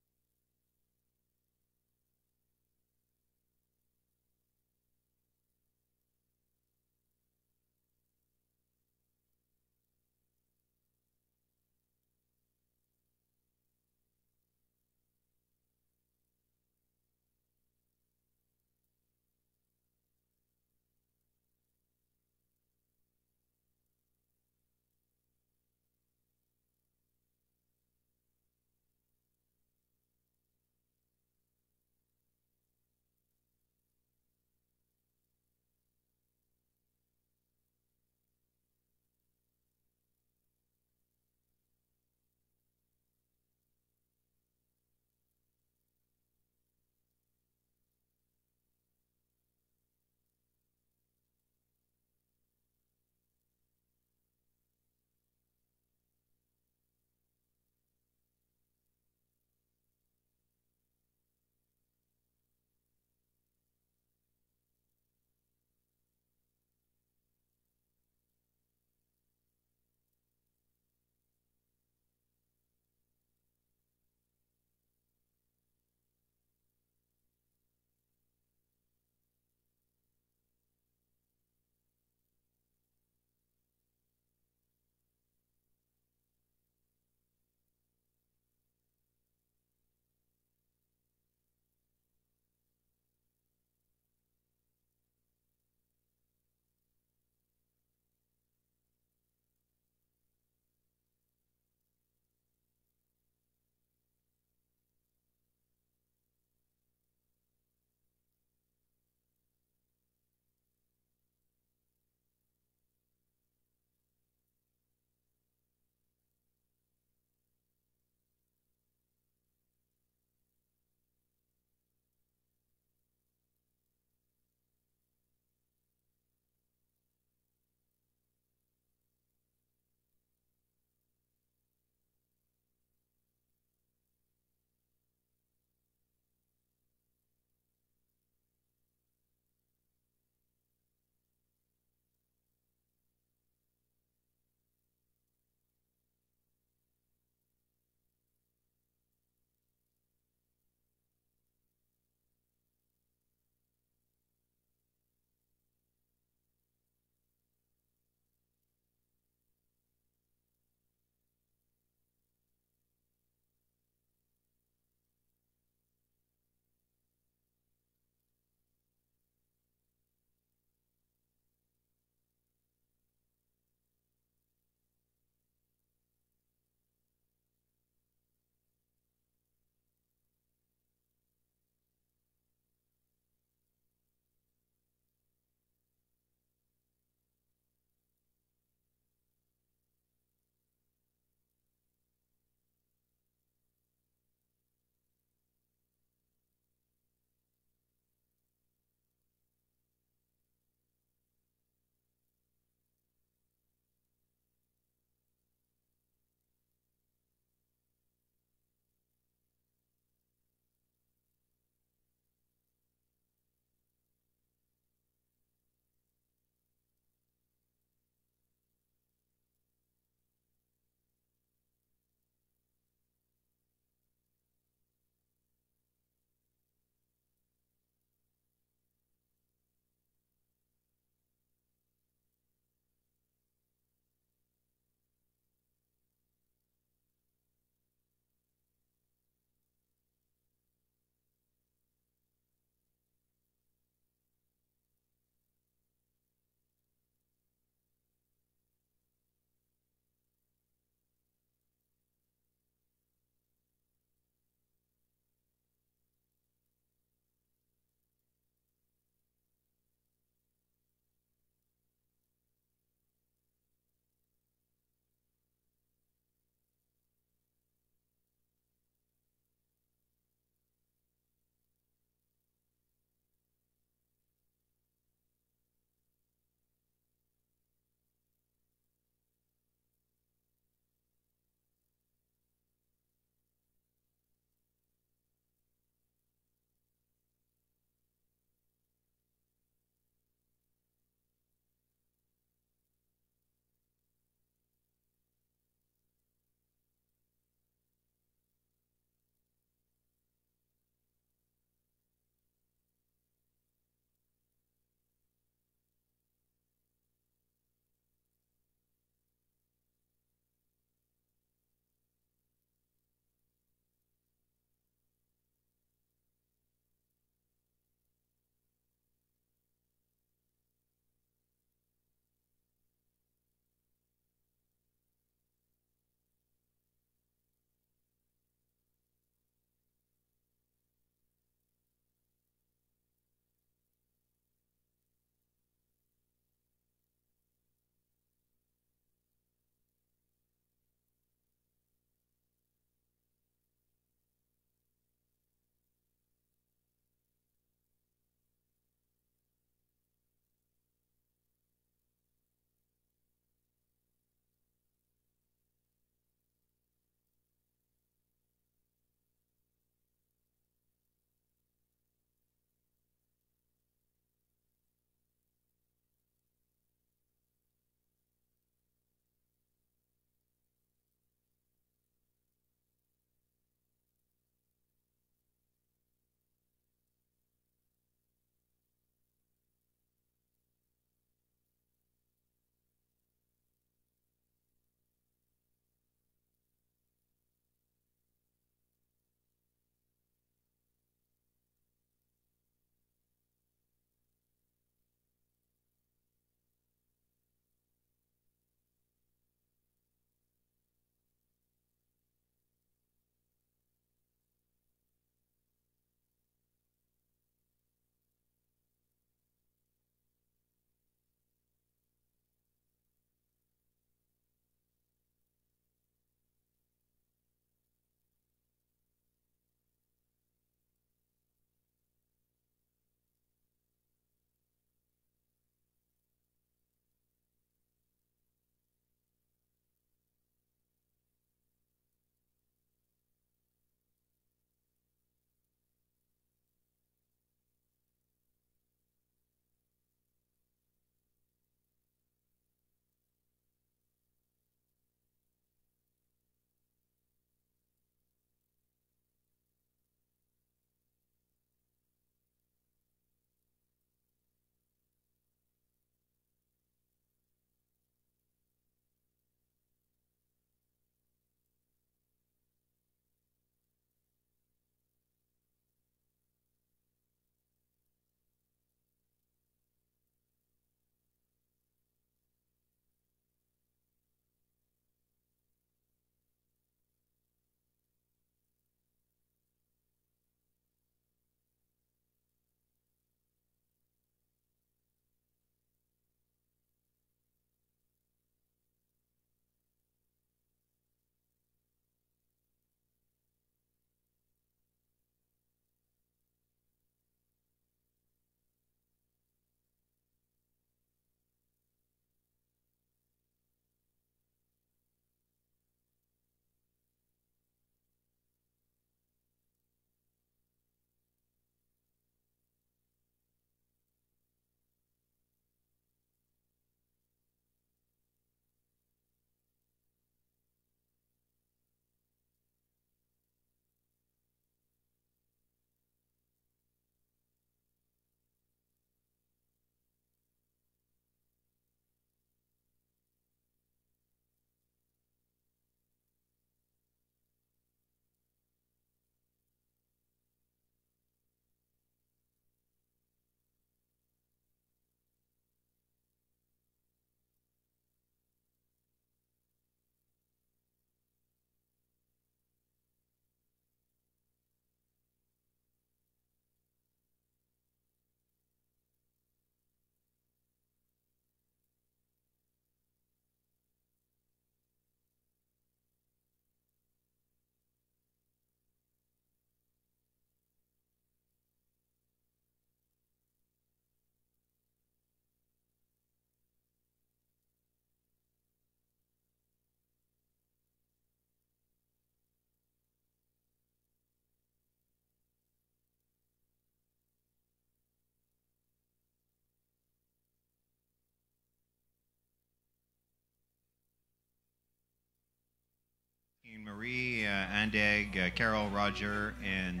Marie, Andeg, Carol, Roger, and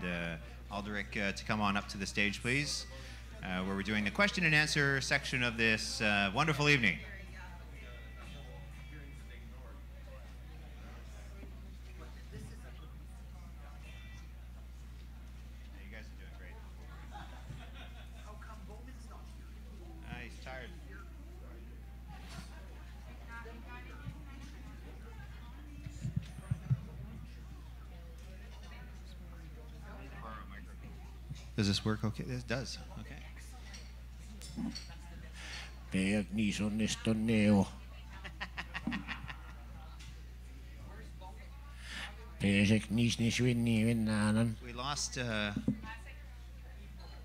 Aldrich to come on up to the stage, please, where we're doing the question and answer section of this wonderful evening. You guys are doing great. He's tired. Does this work okay? This does. Okay. We lost.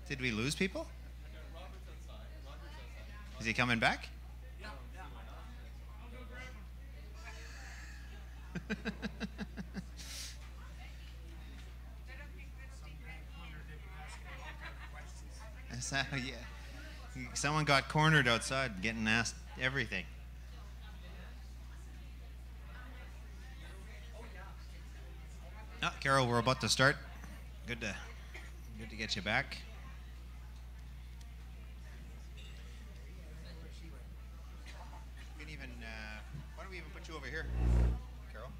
Did we lose people? Is he coming back? Yeah. Someone got cornered outside getting asked everything. Oh, Carol, we're about to start. Good to get you back. We can even why don't we even put you over here, Carol?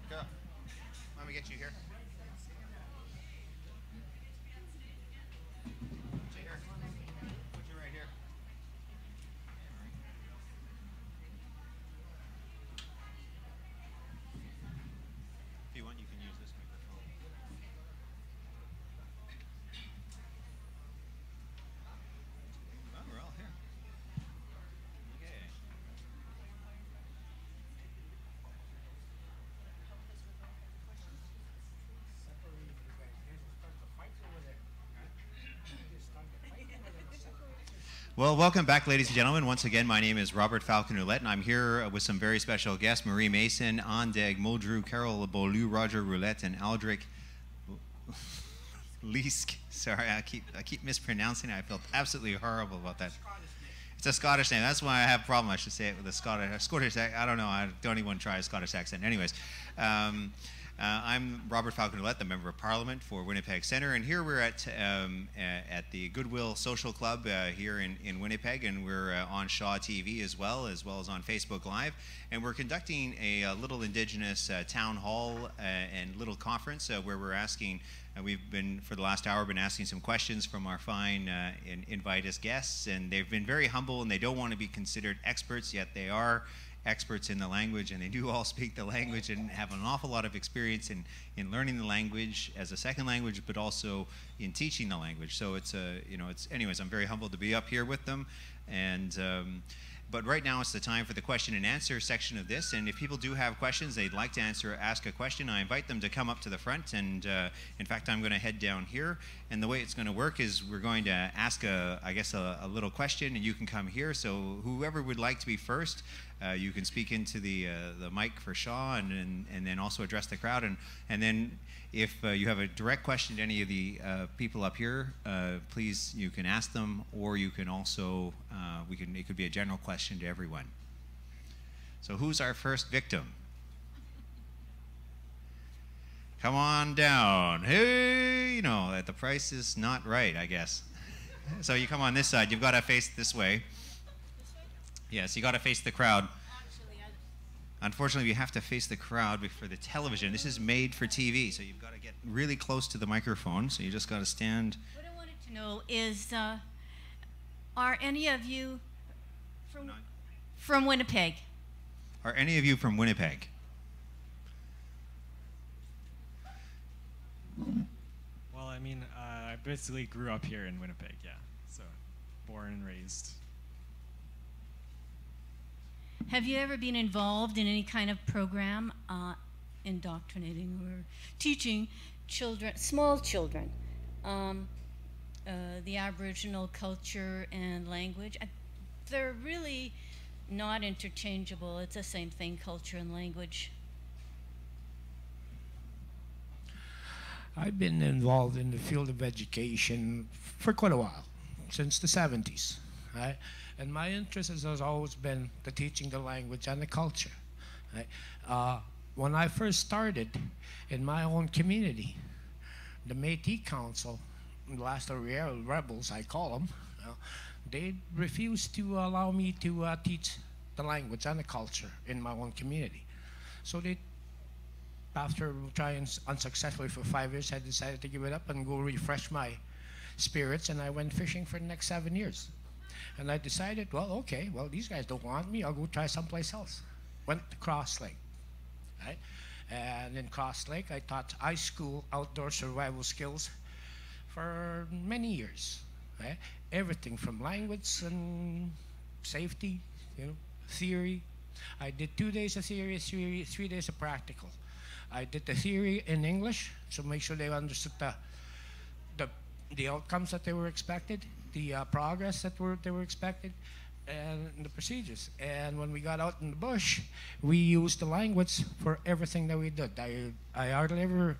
Carol, why don't we get you here? Well, welcome back, ladies and gentlemen. Once again, my name is Robert-Falcon Ouellette, and I'm here with some very special guests, Marie Mason, Andeg, Muldrew, Carol Beaulieu, Roger Roulette, and Aldrich Leask. Sorry, I keep mispronouncing it. I felt absolutely horrible about that. It's a Scottish name. That's why I have a problem. I should say it with a Scottish accent. I don't know. I don't even want to try a Scottish accent. Anyways, I'm Robert-Falcon Ouellette, the Member of Parliament for Winnipeg Centre, and here we're at the Goodwill Social Club here in Winnipeg, and we're on Shaw TV as well as on Facebook Live, and we're conducting a little Indigenous town hall and little conference where we're asking. We've been, for the last hour, been asking some questions from our fine invitee guests, and they've been very humble, and they don't want to be considered experts, yet they are experts in the language, and they do all speak the language and have an awful lot of experience in learning the language as a second language, but also in teaching the language. So anyways, I'm very humbled to be up here with them, and but right now it's the time for the question and answer section of this, and if people do have questions they'd like to ask a question, I invite them to come up to the front, and in fact I'm going to head down here, and the way it's going to work is we're going to ask a little question, and you can come here, so whoever would like to be first, you can speak into the mic for Shaw, and then also address the crowd, and then if you have a direct question to any of the people up here, please, you can ask them, or you can also, it could be a general question to everyone. So who's our first victim? Come on down. Hey, the price is not right, I guess. So you come on this side. You've got to face this way. Yes, you got to face the crowd. Unfortunately, you have to face the crowd for the television. This is made for TV, so you've got to get really close to the microphone, so you just got to stand. What I wanted to know is, are any of you from Winnipeg? Are any of you from Winnipeg? Well, I mean, I basically grew up here in Winnipeg, yeah. So, born and raised. Have you ever been involved in any kind of program indoctrinating or teaching children, small children, the Aboriginal culture and language? They're really not interchangeable. It's the same thing, culture and language. I've been involved in the field of education for quite a while, since the 70s, right? And my interest has always been the teaching the language and the culture, right? when I first started in my own community, the Métis Council, the last real rebels, I call them, they refused to allow me to teach the language and the culture in my own community. So they, after trying unsuccessfully for 5 years, I decided to give it up and go refresh my spirits, and I went fishing for the next 7 years. And I decided, well, okay, well, these guys don't want me, I'll go try someplace else. Went to Cross Lake, right? And in Cross Lake, I taught high school outdoor survival skills for many years, right? Everything from language and safety, you know, theory. I did 2 days of theory, 3 days of practical. I did the theory in English, so make sure they understood the outcomes that they were expected, the progress that they were expected, and the procedures. And when we got out in the bush, we used the language for everything that we did. I hardly ever,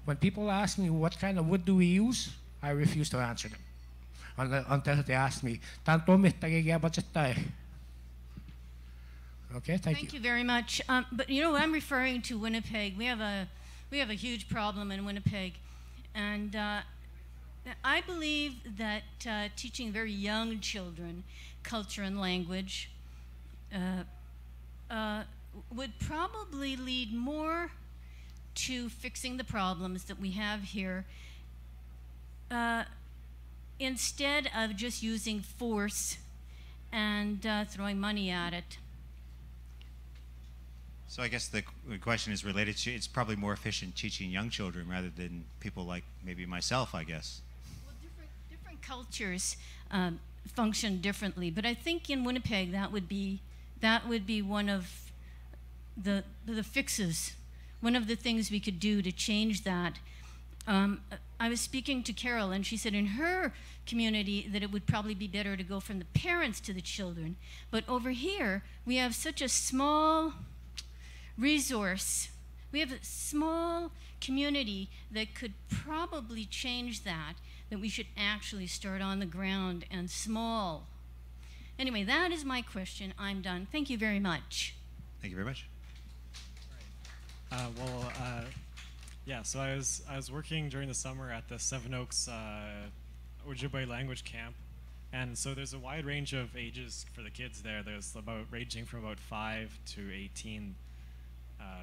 when people ask me what kind of wood do we use, I refuse to answer them until they ask me, "Tanto me tagigabat tayo." Okay, Thank you very much. But you know, I'm referring to Winnipeg. We have a huge problem in Winnipeg, and I believe that teaching very young children culture and language would probably lead more to fixing the problems that we have here, instead of just using force and throwing money at it. So I guess the question is related to, it's probably more efficient teaching young children rather than people like maybe myself, I guess. Well, different cultures function differently, but I think in Winnipeg that would be one of the fixes, one of the things we could do to change that. I was speaking to Carol, and she said in her community that it would probably be better to go from the parents to the children, but over here we have such a small resource. We have a small community that could probably change that we should actually start on the ground and small. Anyway, that is my question. I'm done. Thank you very much. Thank you very much. Yeah, so I was working during the summer at the Seven Oaks Ojibwe language camp, and so there's a wide range of ages for the kids there. There's ranging from about 5 to 18.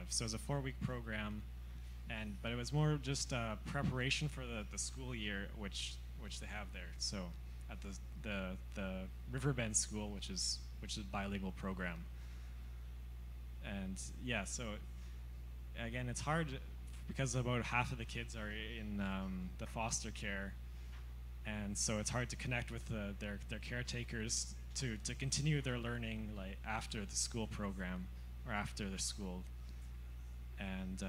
So it was a 4-week program, but it was more just preparation for the school year, which they have there. So at the Riverbend School, which is a bilingual program. And yeah, so again, it's hard because about half of the kids are in the foster care, and so it's hard to connect with their caretakers to continue their learning like after the school program or after the school. And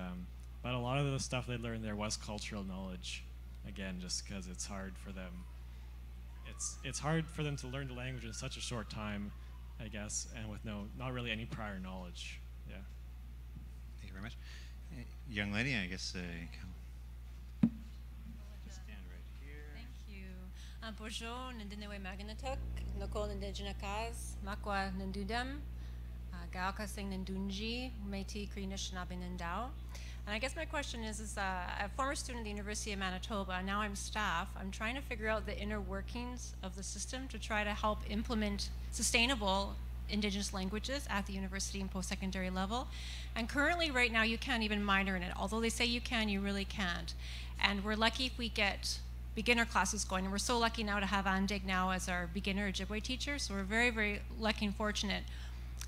but a lot of the stuff they learned there was cultural knowledge, again, just because it's hard for them. It's hard for them to learn the language in such a short time, I guess, and with not really any prior knowledge. Yeah. Thank you very much. Young lady, I guess. Just stand right here. Thank you. Bonjour, Nandinawe Maganatuk, Lokol Indigenous, Makwa Nandudam, Gaoka Sing Nandunji, Métis Krinish Nabinandao. And I guess my question is a former student at the University of Manitoba, and now I'm staff. I'm trying to figure out the inner workings of the system to try to help implement sustainable Indigenous languages at the university and post-secondary level. And currently, right now, you can't even minor in it. Although they say you can, you really can't. And we're lucky if we get beginner classes going. And we're so lucky now to have Andig now as our beginner Ojibwe teacher. So we're very, very lucky and fortunate.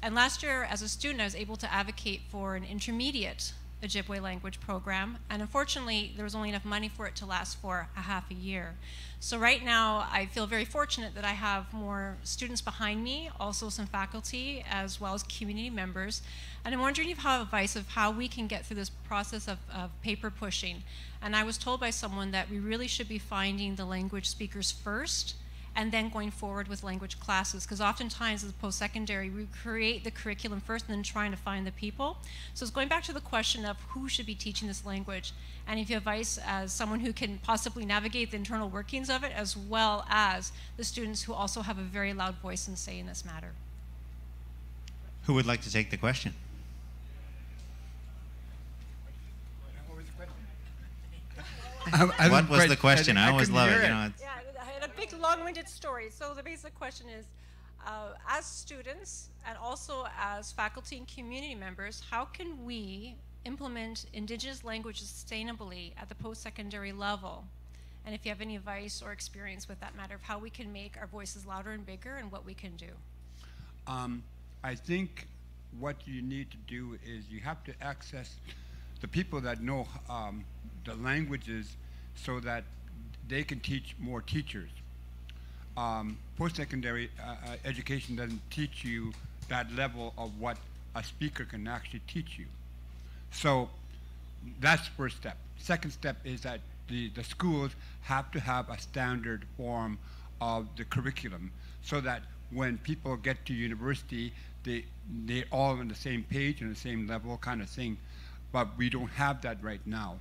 And last year, as a student, I was able to advocate for an intermediate Ojibwe language program, and unfortunately there was only enough money for it to last for a half a year. So right now I feel very fortunate that I have more students behind me, also some faculty as well as community members, and I'm wondering if you have advice of how we can get through this process of paper pushing. And I was told by someone that we really should be finding the language speakers first and then going forward with language classes, because oftentimes as post-secondary, we create the curriculum first and then trying to find the people. So it's going back to the question of who should be teaching this language, and if you have advice as someone who can possibly navigate the internal workings of it, as well as the students who also have a very loud voice and say in this matter. Who would like to take the question? What was the question? I always love it. You know, Yeah, I had a big long-winded story. So the basic question is, as students and also as faculty and community members, how can we implement Indigenous languages sustainably at the post-secondary level? And if you have any advice or experience with that matter of how we can make our voices louder and bigger and what we can do. I think what you need to do is you have to access the people that know the languages so that they can teach more teachers. Post-secondary education doesn't teach you that level of what a speaker can actually teach you. So that's the first step. Second step is that the schools have to have a standard form of the curriculum so that when people get to university, they're all on the same page and the same level kind of thing. But we don't have that right now.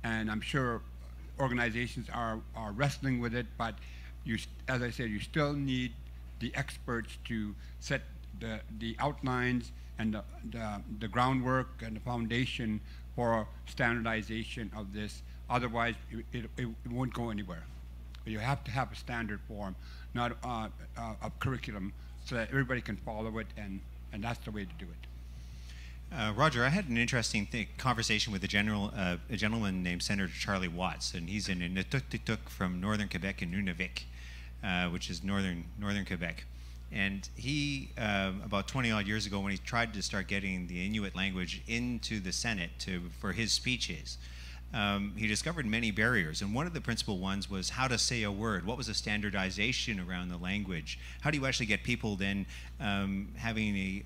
And I'm sure organizations are wrestling with it, but as I said, you still need the experts to set the outlines and the groundwork and the foundation for standardization of this. Otherwise, it won't go anywhere. You have to have a standard form, not a curriculum, so that everybody can follow it, and that's the way to do it. Roger, I had an interesting conversation with a gentleman named Senator Charlie Watts, and he's in Inuktitut from northern Quebec in Nunavik, which is northern Quebec. And he, about 20 odd years ago, when he tried to start getting the Inuit language into the Senate for his speeches, he discovered many barriers, and one of the principal ones was how to say a word. What was the standardization around the language? How do you actually get people then having a,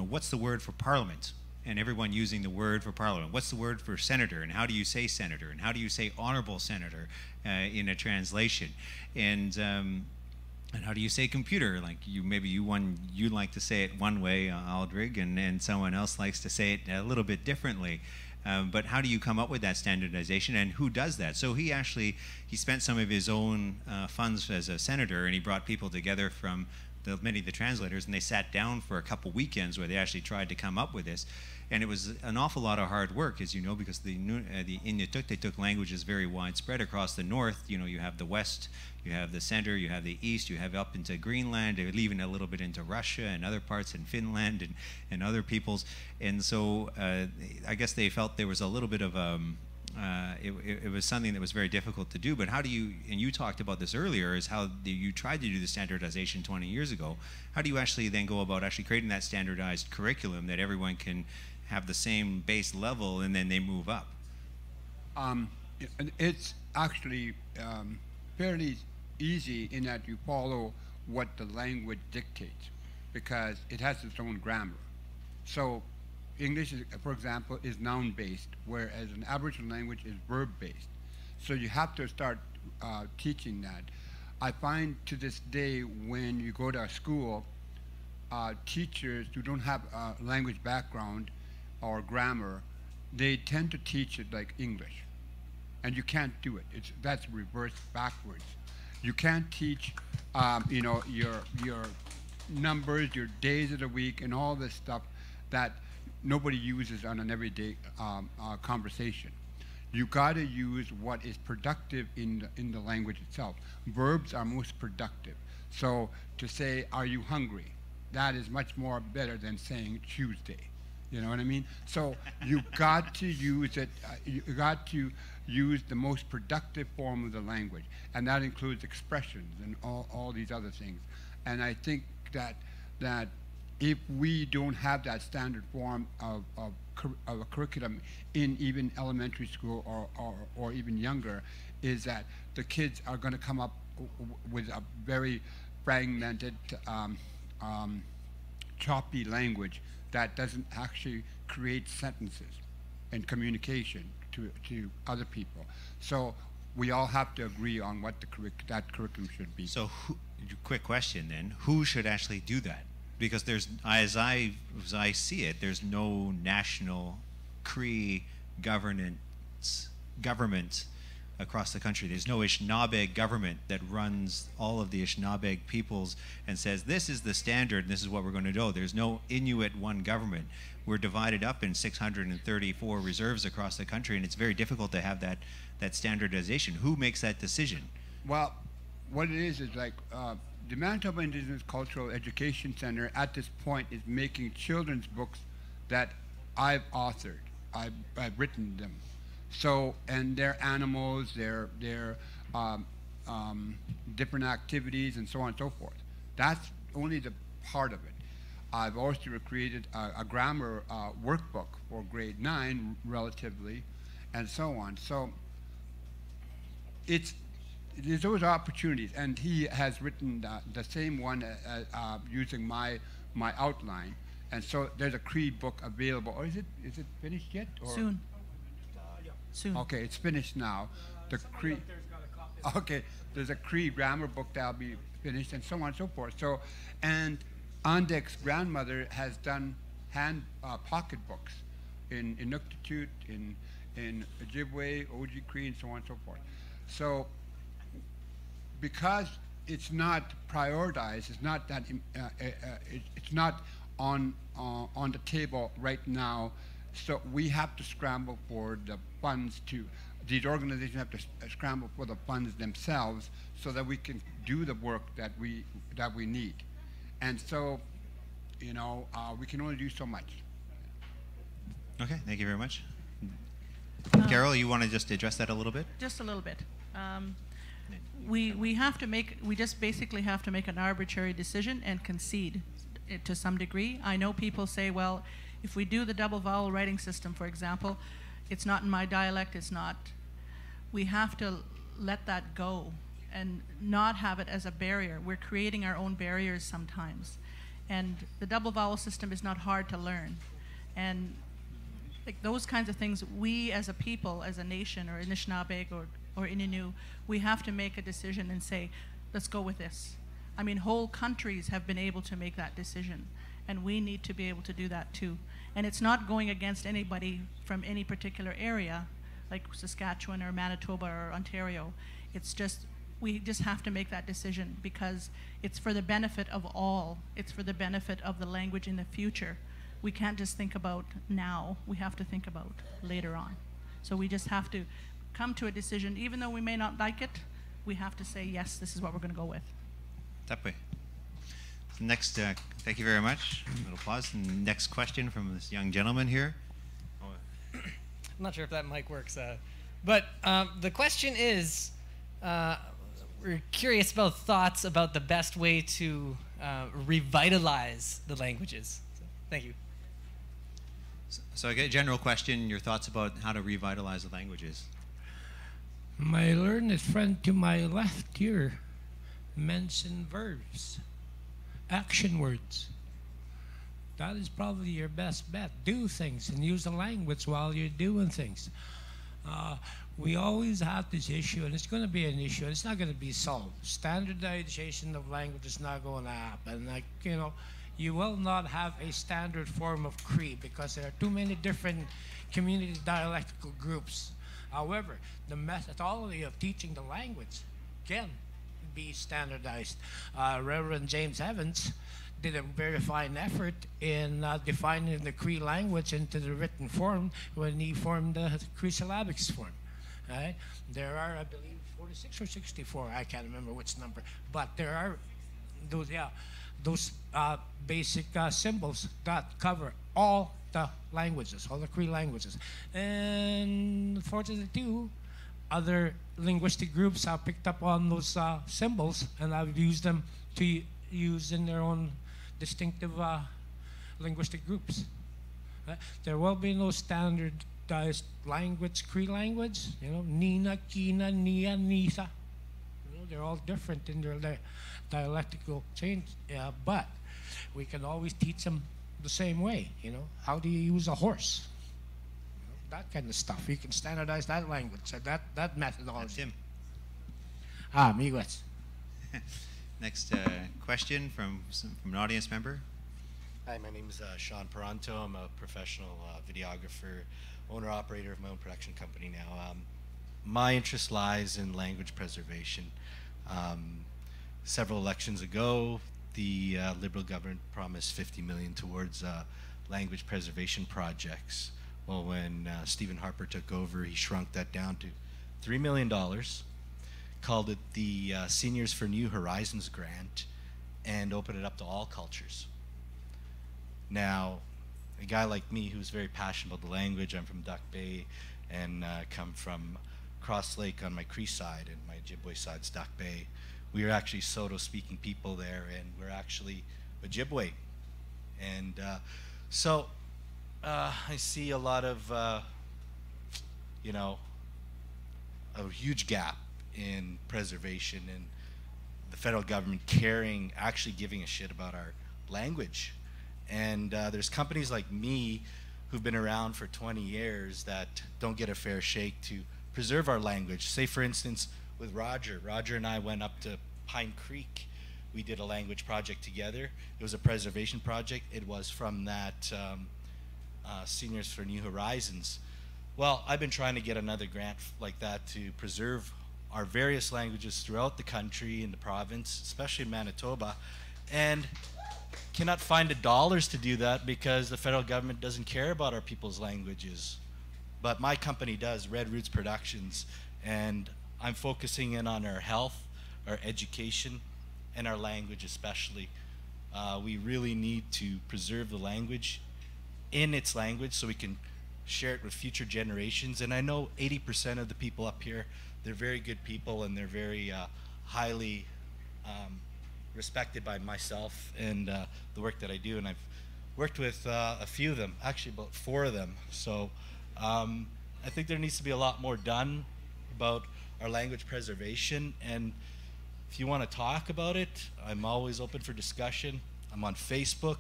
what's the word for parliament? And everyone using the word for parliament. What's the word for senator? And how do you say senator? And how do you say honorable senator in a translation? And how do you say computer? Like you like to say it one way, Aldrig, and someone else likes to say it a little bit differently. But how do you come up with that standardization, and who does that? So he spent some of his own funds as a senator, and he brought people together from many of the translators, and they sat down for a couple weekends where they actually tried to come up with this. And it was an awful lot of hard work, as you know, because the Inuktitut language is very widespread across the north. You know, you have the west, you have the center, you have the east, you have up into Greenland, even a little bit into Russia and other parts in Finland and other peoples. And so I guess they felt there was a little bit of it was something that was very difficult to do. But how do you, and you talked about this earlier, is how you tried to do the standardization 20 years ago. How do you actually then go about actually creating that standardized curriculum that everyone can have the same base level and then they move up? It's actually fairly easy in that you follow what the language dictates, because it has its own grammar. So English, for example, is noun-based, whereas an Aboriginal language is verb-based. So you have to start teaching that. I find to this day when you go to a school, teachers who don't have a language background or grammar, they tend to teach it like English. And you can't do it. That's reversed backwards. You can't teach your numbers, your days of the week, and all this stuff that nobody uses on an everyday conversation. You got to use what is productive in the language itself. Verbs are most productive. So to say, "Are you hungry?" that is much more better than saying Tuesday. You know what I mean? So you got to use it. You got to use the most productive form of the language, and that includes expressions and all these other things. And I think that if we don't have that standard form of a curriculum in even elementary school or even younger, is that the kids are going to come up with a very fragmented, choppy language that doesn't actually create sentences and communication to other people. So we all have to agree on what that curriculum should be. So quick question then, who should actually do that? Because there's, as I see it, there's no national Cree government across the country. There's no Anishinaabe government that runs all of the Anishinaabe peoples and says, this is the standard, and this is what we're going to do. There's no Inuit one government. We're divided up in 634 reserves across the country, and it's very difficult to have that standardization. Who makes that decision? Well, what it is like the Manitoba Indigenous Cultural Education Center at this point is making children's books that I've authored. I've written them. So, and they're animals, they're different activities and so on and so forth. That's only the part of it. I've also created a grammar workbook for grade 9 relatively, and so on. So there's those opportunities, and he has written the same one using my outline. And so there's a Cree book available. Or is it finished yet? Or? Soon. Soon. Okay, it's finished now. The Cree. Okay, there's a Cree grammar book that'll be finished, and so on and so forth. So, and Andek's grandmother has done hand pocket books in Inuktitut, in Ojibwe, Oji Cree, and so on and so forth. So, because it's not prioritized, it's not that it's not on the table right now. So we have to scramble for the funds these organizations have to scramble for the funds themselves so that we can do the work that we need. And so, we can only do so much. Okay, thank you very much. Carol, you want to just address that a little bit? Just a little bit. We just basically have to make an arbitrary decision and concede it to some degree. I know people say, well, if we do the double vowel writing system, for example, it's not in my dialect, it's not. We have to let that go and not have it as a barrier. We're creating our own barriers sometimes. And the double vowel system is not hard to learn. And like those kinds of things, we as a people, as a nation, or Anishinaabe or Innu, we have to make a decision and say, let's go with this. I mean, whole countries have been able to make that decision, and we need to be able to do that too. And it's not going against anybody from any particular area, like Saskatchewan or Manitoba or Ontario. It's just, we just have to make that decision because it's for the benefit of all. It's for the benefit of the language in the future. We can't just think about now, we have to think about later on. So we just have to come to a decision, even though we may not like it, we have to say, yes, this is what we're gonna go with. That way. Next, thank you very much. A little pause. Next question from this young gentleman here. I'm not sure if that mic works, but the question is, we're curious about thoughts about the best way to revitalize the languages. So, thank you. So I get a general question, your thoughts about how to revitalize the languages. My learned friend to my left here mentioned verbs, action words. That is probably your best bet. Do things and use the language while you're doing things. We always have this issue, and it's going to be an issue. It's not going to be solved. Standardization of language is not going to happen. Like, you will not have a standard form of Cree because there are too many different community dialectical groups. However, the methodology of teaching the language can be standardized. Reverend James Evans did a very fine effort in defining the Cree language into the written form when he formed the Cree syllabics form. Right? There are, I believe, 46 or 64, I can't remember which number, but there are those basic symbols that cover all the languages, all the Cree languages. And fortunately too, other linguistic groups have picked up on those symbols and have used them to use in their own distinctive linguistic groups. There will be no standardized language, Cree language, Nina, Kina, Nia, Nisa. They're all different in their dialectical change, but we can always teach them the same way, How do you use a horse? That kind of stuff. You can standardize that language, that methodology. Tim. Miigwech. Next question from an audience member. Hi, my name is Sean Peranto. I'm a professional videographer, owner-operator of my own production company now. my interest lies in language preservation. Several elections ago, the Liberal government promised $50 million towards language preservation projects. Well, when Stephen Harper took over, he shrunk that down to $3 million, called it the Seniors for New Horizons grant, and opened it up to all cultures. Now, a guy like me who's very passionate about the language, I'm from Duck Bay and come from Cross Lake on my Cree side, and my Ojibwe side's Duck Bay. We are actually Soto-speaking people there, and we're actually Ojibwe. And so I see a lot of, you know, a huge gap in preservation and the federal government caring, actually giving a shit about our language. And there's companies like me who've been around for 20 years that don't get a fair shake to preserve our language. Say, for instance, with Roger. Roger and I went up to Pine Creek. We did a language project together. It was a preservation project. It was from that Seniors for New Horizons. Well, I've been trying to get another grant like that to preserve our various languages throughout the country and the province, especially in Manitoba, and cannot find the dollars to do that because the federal government doesn't care about our people's languages. But my company does, Red Roots Productions, and I'm focusing in on our health, our education, and our language especially. We really need to preserve the language in its language so we can share it with future generations. And I know 80% of the people up here, they're very good people, and they're very highly respected by myself and the work that I do. And I've worked with a few of them, actually about 4 of them. So I think there needs to be a lot more done about our language preservation. And if you want to talk about it, I'm always open for discussion. I'm on Facebook,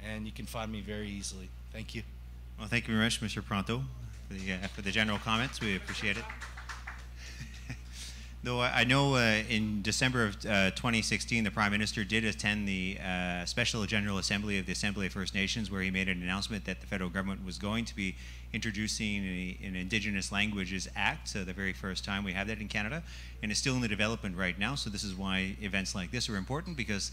and you can find me very easily. Thank you. Well, thank you very much, Mr. Pronto, for the general comments. We appreciate it. Though I know in December of 2016, the Prime Minister did attend the Special General Assembly of the Assembly of First Nations, where he made an announcement that the federal government was going to be introducing an Indigenous Languages Act. So the very first time we have that in Canada, and it's still in the development right now. So this is why events like this are important, because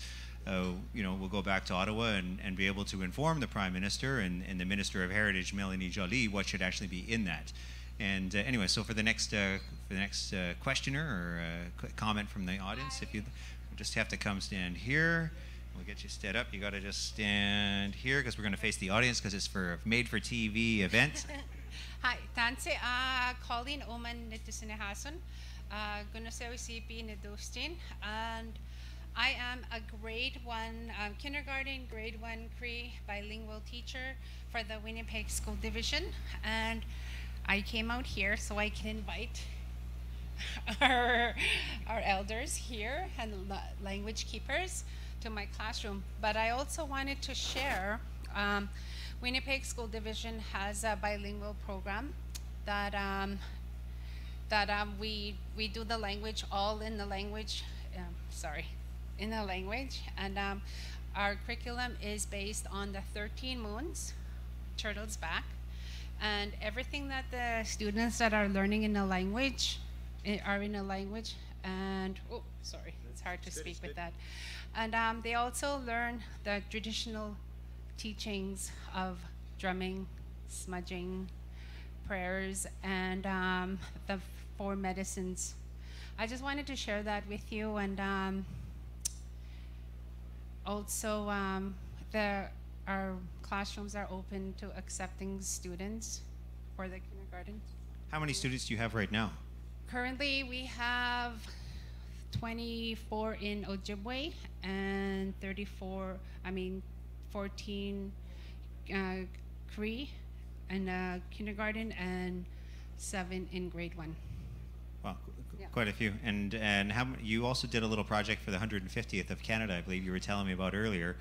you know, we'll go back to Ottawa and be able to inform the Prime Minister and the Minister of Heritage, Melanie Joly, what should actually be in that. And anyway, so for the next questioner or comment from the audience, if you just have to come stand here, we'll get you stood up. You got to just stand here because we're going to face the audience because it's for made-for-TV event. Hi, Tanse Colleen Oman Nitisinehason, Gunasewi CP Nidustin, and I am a grade 1, kindergarten, grade 1 Cree bilingual teacher for the Winnipeg School Division, and I came out here so I can invite our elders here and language keepers to my classroom. But I also wanted to share, Winnipeg School Division has a bilingual program that we do the language all in the language, in the language, and our curriculum is based on the 13 moons, Turtle's Back, and everything that the students that are learning in a language are in a language. And oh, sorry, it's hard to speak with that. And they also learn the traditional teachings of drumming, smudging, prayers, and the 4 medicines. I just wanted to share that with you, and also our classrooms are open to accepting students for the kindergarten. How many students do you have right now? Currently, we have 24 in Ojibwe and 14 Cree in kindergarten and 7 in grade 1. Wow, quite a few. And you also did a little project for the 150th of Canada, I believe you were telling me about earlier.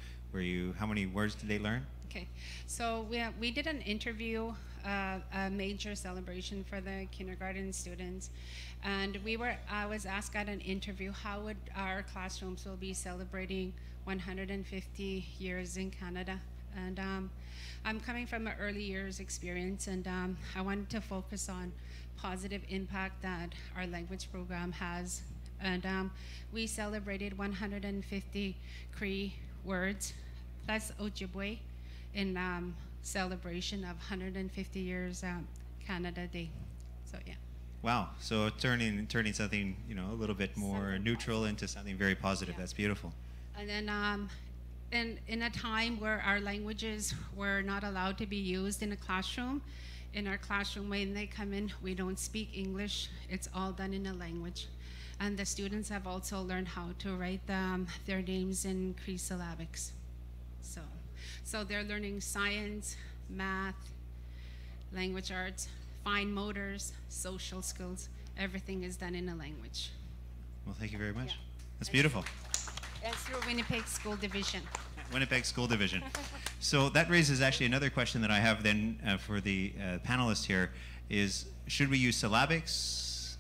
How many words did they learn? Okay, so we did an interview, a major celebration for the kindergarten students, and I was asked at an interview how would our classrooms will be celebrating 150 years in Canada, And I'm coming from an early years experience, and I wanted to focus on positive impact that our language program has. And we celebrated 150 Cree words plus Ojibwe in celebration of 150 years Canada Day. So yeah. Wow. So turning something, you know, a little bit more neutral into something very positive. Yeah. That's beautiful. And then in a time where our languages were not allowed to be used in a classroom, in our classroom when they come in, we don't speak English. It's all done in a language. And the students have also learned how to write their names in Cree syllabics. So they're learning science, math, language arts, fine motors, social skills. Everything is done in a language. Well, thank you very much. Yeah. That's beautiful. And through Winnipeg School Division. Winnipeg School Division. So that raises actually another question that I have then for the panelists here is, should we use syllabics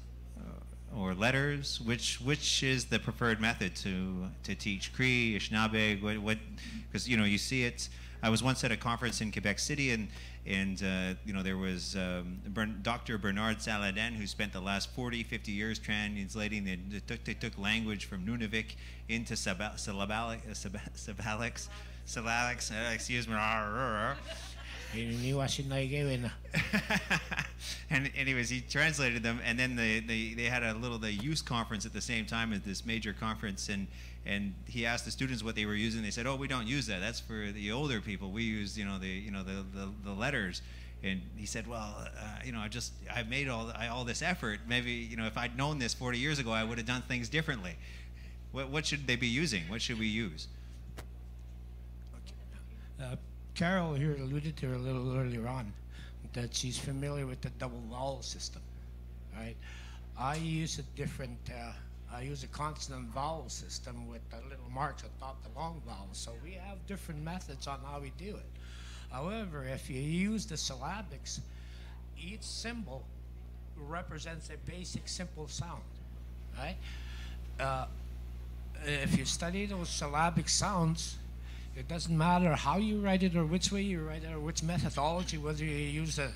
or letters? Which is the preferred method to teach Cree, Anishinaabe? What? Because you know you see it. I was once at a conference in Quebec City, and you know there was Dr. Bernard Saladin, who spent the last 40, 50 years translating. They took language from Nunavik into syllabics. Excuse me. And anyways, he translated them, and then they had the youth conference at the same time at this major conference, and he asked the students what they were using. They said, "Oh, we don't use that. That's for the older people. We use the letters." And he said, "Well, I made all this effort. Maybe if I'd known this 40 years ago, I would have done things differently." What should they be using? What should we use? Carol here alluded to a little earlier on that she's familiar with the double vowel system, right? I use a different, I use a consonant vowel system with the little marks atop the long vowels. So we have different methods on how we do it. However, if you use the syllabics, each symbol represents a basic simple sound, right? If you study those syllabic sounds, it doesn't matter how you write it or which way you write it or which methodology, whether you use the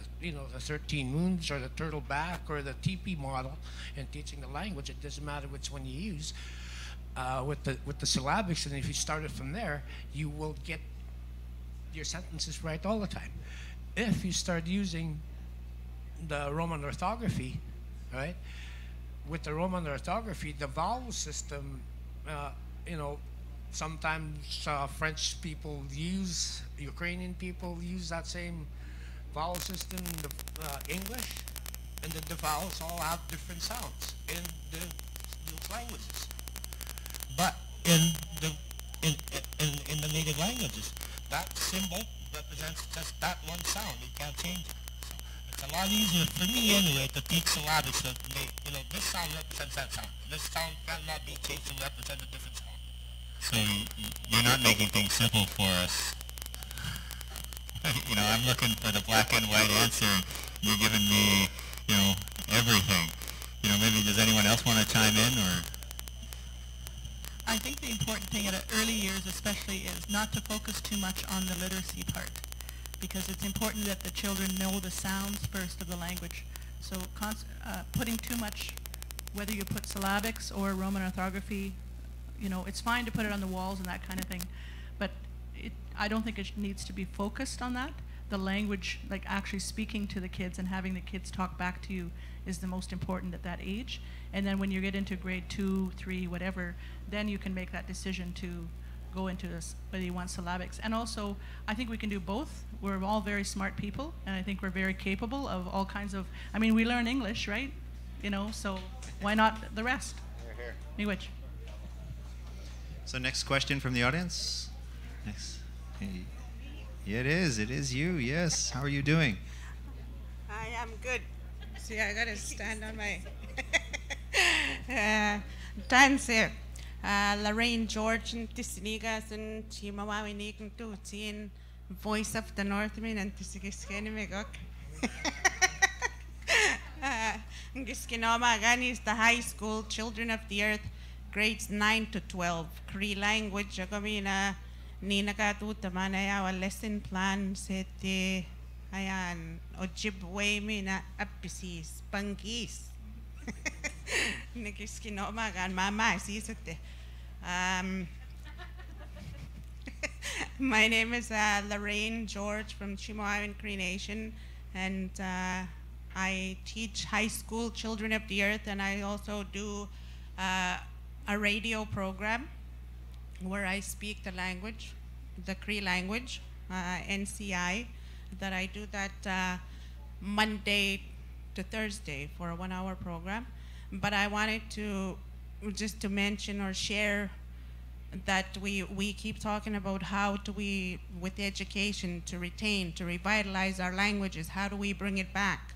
13 moons or the turtle back or the TP model in teaching the language. It doesn't matter which one you use with the syllabics. And if you started from there, you will get your sentences right all the time. If you start using the Roman orthography, right? With the Roman orthography, the vowel system, sometimes French people use, Ukrainian people use that same vowel system in the English, and the vowels all have different sounds in those languages. But in the native languages, that symbol represents just that one sound. You can't change it. So it's a lot easier for me anyway to teach syllabics. This sound represents that sound. This sound cannot be changed to represent a different sound. So you're not making things simple for us. I'm looking for the black and white answer. You're giving me, everything. Maybe does anyone else want to chime in or? I think the important thing at early years especially is not to focus too much on the literacy part, because it's important that the children know the sounds first of the language. So putting too much, whether you put syllabics or Roman orthography, it's fine to put it on the walls and that kind of thing, but I don't think it needs to be focused on that. The language, like actually speaking to the kids and having the kids talk back to you, is the most important at that age. And then when you get into grade 2, 3, whatever, then you can make that decision to go into this, whether you want syllabics. And also, I think we can do both. We're all very smart people, and I think we're very capable of all kinds of, we learn English, right? So why not the rest? Miigwech. So next question from the audience. Next. Hey. Yeah, it is you, yes. How are you doing? I am good. See, I gotta stand on my dance here. Lorraine George and Tisinigas and Chimawawinik and Tutin, Voice of the Northman and Tisigiskenimigok. Giskinoma Agani is the high school, Children of the Earth, grades 9 to 12. Cree language, Agomina, ni nakatuta man our lesson plan sete ayan Ojibwe mi na apisis pangis. Nikiskino magan mama sisete. My name is Lorraine George from Chimoawan Cree Nation, and I teach high school Children of the Earth, and I also do a radio program where I speak the language, the Cree language, NCI, that I do that Monday to Thursday for a 1-hour program. But I wanted to just to mention or share that we keep talking about how do we, with education, to retain, to revitalize our languages, how do we bring it back?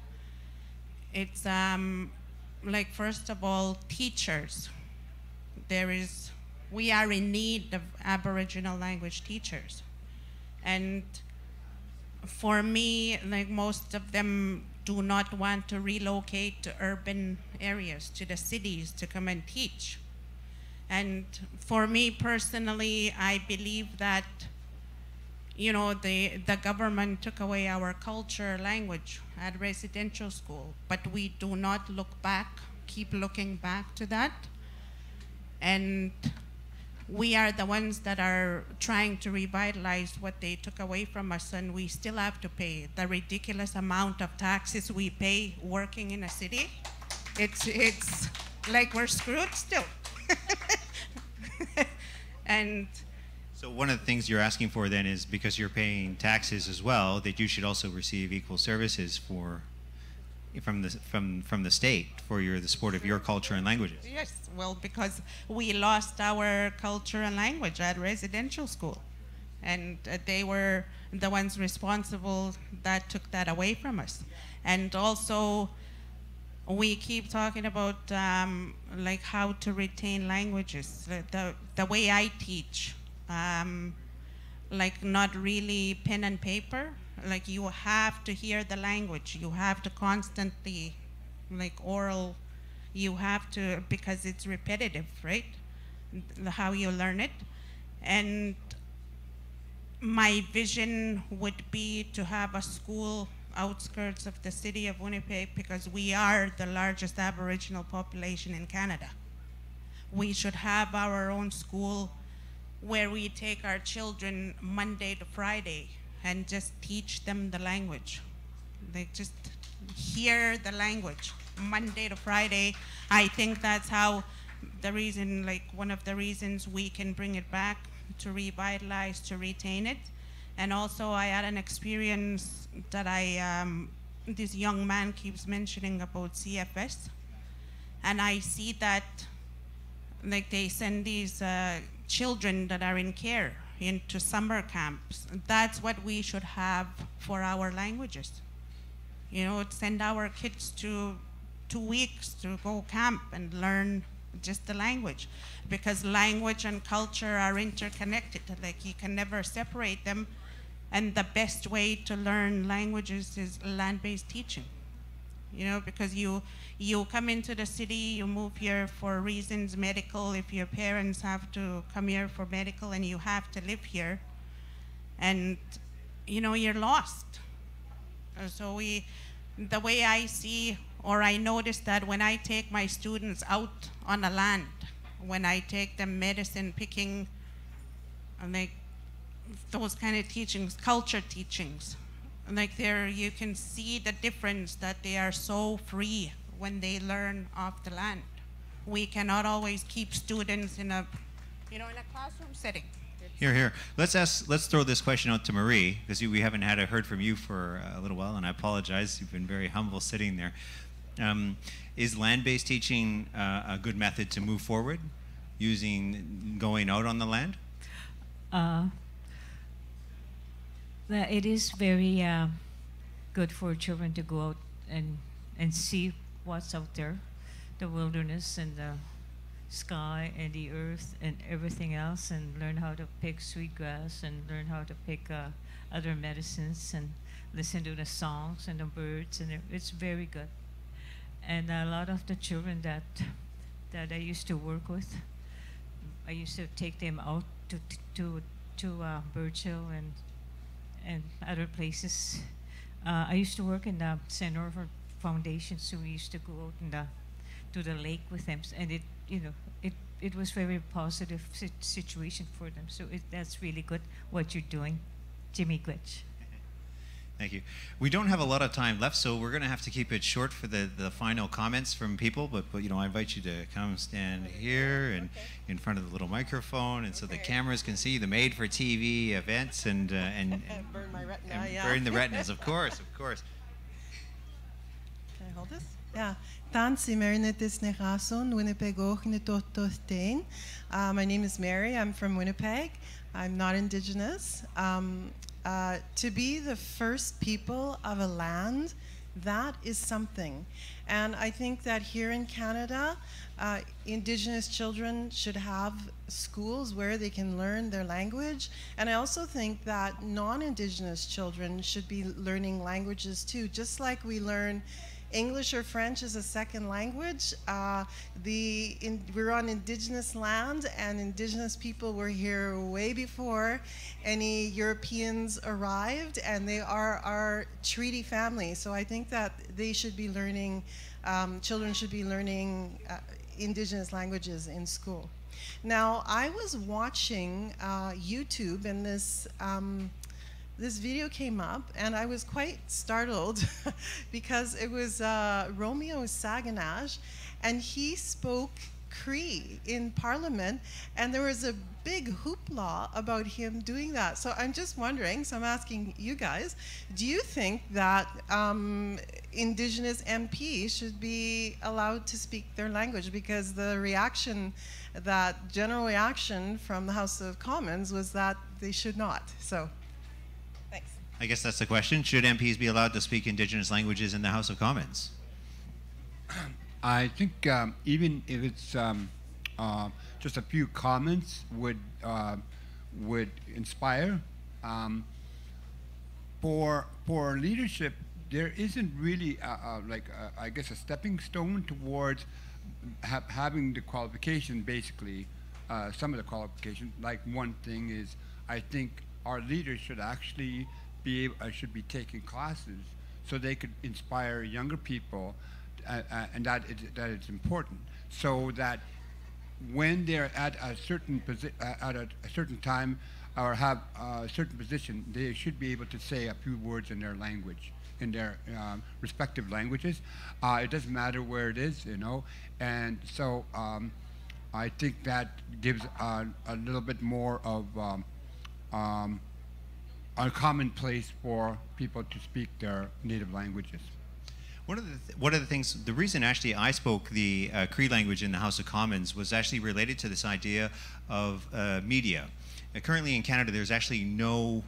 It's like, first of all, teachers. We are in need of Aboriginal language teachers. And for me, like, most of them do not want to relocate to urban areas, to the cities, to come and teach. And for me personally, I believe that, you know, the government took away our culture, language at residential school, but we do not look back, keep looking back to that. And we are the ones that are trying to revitalize what they took away from us, and we still have to pay the ridiculous amount of taxes we pay working in a city. It's like we're screwed still. And so one of the things you're asking for then is, because you're paying taxes as well, that you should also receive equal services from the state for the support of your culture and languages. yes, well, because we lost our culture and language at residential school, and they were the ones responsible that took that away from us. And also, we keep talking about like how to retain languages. The way I teach, like not really pen and paper. Like, you have to hear the language. You have to constantly, like oral, you have to, because it's repetitive, right? How you learn it. And my vision would be to have a school outskirts of the city of Winnipeg, because we are the largest Aboriginal population in Canada. We should have our own school where we take our children Monday to Friday and just teach them the language. They just hear the language Monday to Friday. I think that's how the reason, like one of the reasons we can bring it back, to revitalize, to retain it. And also, I had an experience that this young man keeps mentioning about CFS. And I see that, like, they send these children that are in care into summer camps. That's what we should have for our languages. You know, send our kids to 2 weeks to go camp and learn just the language, because language and culture are interconnected. Like, you can never separate them. And the best way to learn languages is land-based teaching. You know, because you come into the city, you move here for reasons medical, if your parents have to come here for medical and you have to live here, and you know, you're lost. So the way I see, or I notice that when I take my students out on the land, when I take them medicine picking, like those kind of teachings, culture teachings, like there you can see the difference, that they are so free when they learn off the land. We cannot always keep students in a classroom setting. Here. Let's throw this question out to Marie, because we haven't heard from you for a little while, and I apologize. You've been very humble sitting there. Is land-based teaching a good method to move forward, going out on the land? It is very good for children to go out and see what's out there, the wilderness and the sky and the earth and everything else, and learn how to pick sweetgrass and learn how to pick other medicines and listen to the songs and the birds, and it's very good. And a lot of the children that I used to work with, I used to take them out to to Birchill and other places. I used to work in the St. Orphan Foundation, so we used to go out in to the lake with them, and it was very positive situation for them. So that's really good what you're doing, Jimmy Glitch. Thank you. We don't have a lot of time left, so we're going to have to keep it short for the final comments from people. But I invite you to come stand here and in front of the little microphone, and so the cameras can see the made-for-TV events and burn my retina, and yeah. burn the retinas, of course. Can I hold this? Yeah. Tansi Marinitis Nerason, Winnipeg Ochnitortortein. My name is Mary. I'm from Winnipeg. I'm not Indigenous. To be the first people of a land, that is something. And I think that here in Canada, Indigenous children should have schools where they can learn their language. And I also think that non-Indigenous children should be learning languages too, just like we learn English or French as a second language. We're on Indigenous land, and Indigenous people were here way before any Europeans arrived, and they are our treaty family. So I think that they should be learning, children should be learning Indigenous languages in school. Now, I was watching YouTube, and this video came up, and I was quite startled because it was Romeo Saganash, and he spoke Cree in Parliament, and there was a big hoopla about him doing that. So I'm just wondering, so I'm asking you guys, do you think that Indigenous MPs should be allowed to speak their language? Because the reaction, that general reaction from the House of Commons was that they should not. So. I guess that's the question. Should MPs be allowed to speak Indigenous languages in the House of Commons? I think even if it's just a few comments would inspire. For leadership, there isn't really I guess a stepping stone towards having the qualification. Basically, some of the qualifications. Like one thing is, I think our leaders should actually should be taking classes so they could inspire younger people, and that is important. So that when they're at a certain at a certain time or have a certain position, they should be able to say a few words in their language, in their respective languages. It doesn't matter where it is, And so I think that gives a little bit more of a common place for people to speak their native languages. One of the things, the reason actually I spoke the Cree language in the House of Commons was actually related to this idea of media. Currently in Canada, there's actually no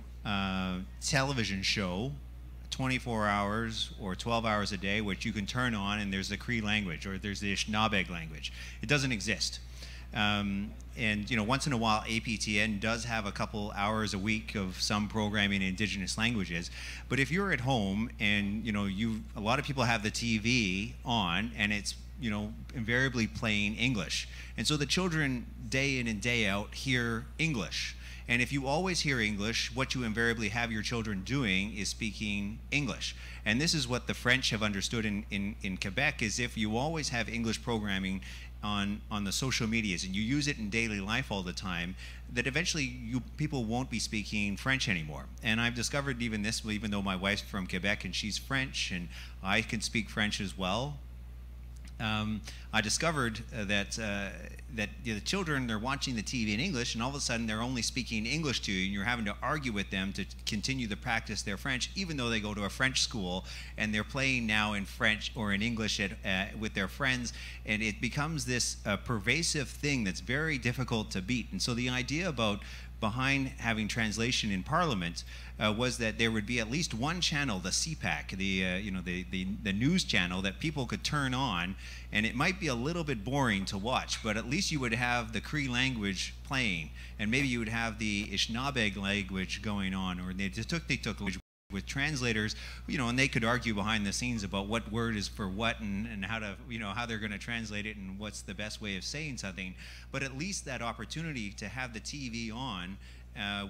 television show 24 hours or 12 hours a day which you can turn on and there's the Cree language or there's the Anishinaabe language. It doesn't exist. And once in a while APTN does have a couple hours a week of some programming in Indigenous languages, but if you're at home and a lot of people have the TV on and it's invariably playing English, and so the children day in and day out hear English. And if you always hear English, what you invariably have your children doing is speaking English. And this is what the French have understood in Quebec, is if you always have English programming on the social medias and you use it in daily life all the time, that eventually people won't be speaking French anymore. And I've discovered even this, even though my wife's from Quebec and she's French and I can speak French as well, I discovered that the children, they're watching the TV in English and all of a sudden they're only speaking English to you and you're having to argue with them to continue to practice their French, even though they go to a French school and they're playing now in French or in English with their friends, and it becomes this pervasive thing that's very difficult to beat. And so the idea behind having translation in Parliament was that there would be at least one channel, the CPAC, the news channel that people could turn on, and it might be a little bit boring to watch, but at least you would have the Cree language playing, and maybe you would have the Anishinaabe language going on, or the Tuk language with translators, and they could argue behind the scenes about what word is for what and how to, how they're going to translate it and what's the best way of saying something. But at least that opportunity to have the TV on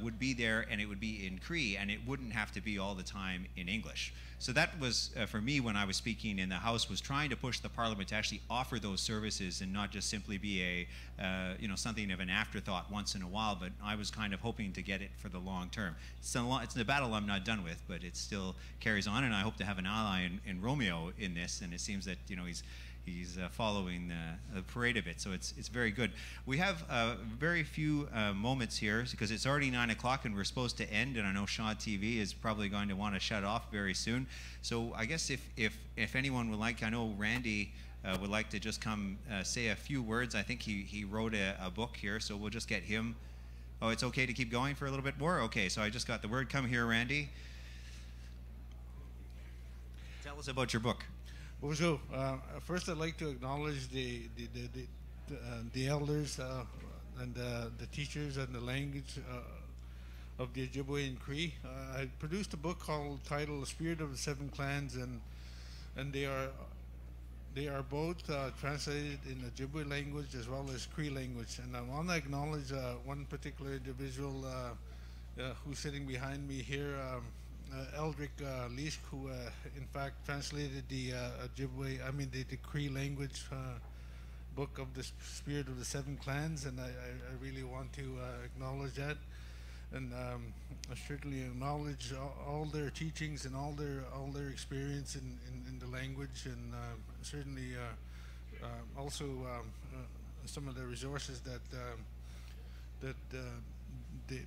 would be there, and it would be in Cree, and it wouldn't have to be all the time in English. So that was, for me, when I was speaking in the House, was trying to push the Parliament to actually offer those services and not just simply be a, you know, something of an afterthought once in a while, but I was kind of hoping to get it for the long term. It's a battle I'm not done with, but it still carries on, and I hope to have an ally in Romeo in this, and it seems that, you know, he's following the parade of it, so it's very good. We have very few moments here because it's already 9 o'clock and we're supposed to end, and I know Shaw TV is probably going to want to shut off very soon. So I guess if anyone would like, I know Randy would like to just come say a few words. I think he wrote a book here, so we'll just get him. Oh, it's okay to keep going for a little bit more? Okay, so I just got the word. Come here, Randy. Tell us about your book. Bonjour. First, I'd like to acknowledge the elders and the teachers and the language of the Ojibwe and Cree. I produced a book titled "The Spirit of the Seven Clans," and they are both translated in Ojibwe language as well as Cree language. And I want to acknowledge one particular individual who's sitting behind me here. Eldrick Leask, who in fact translated the the Cree language book of the Spirit of the Seven Clans, and I really want to acknowledge that, and I certainly acknowledge all their teachings and all their experience in the language, and certainly also some of the resources that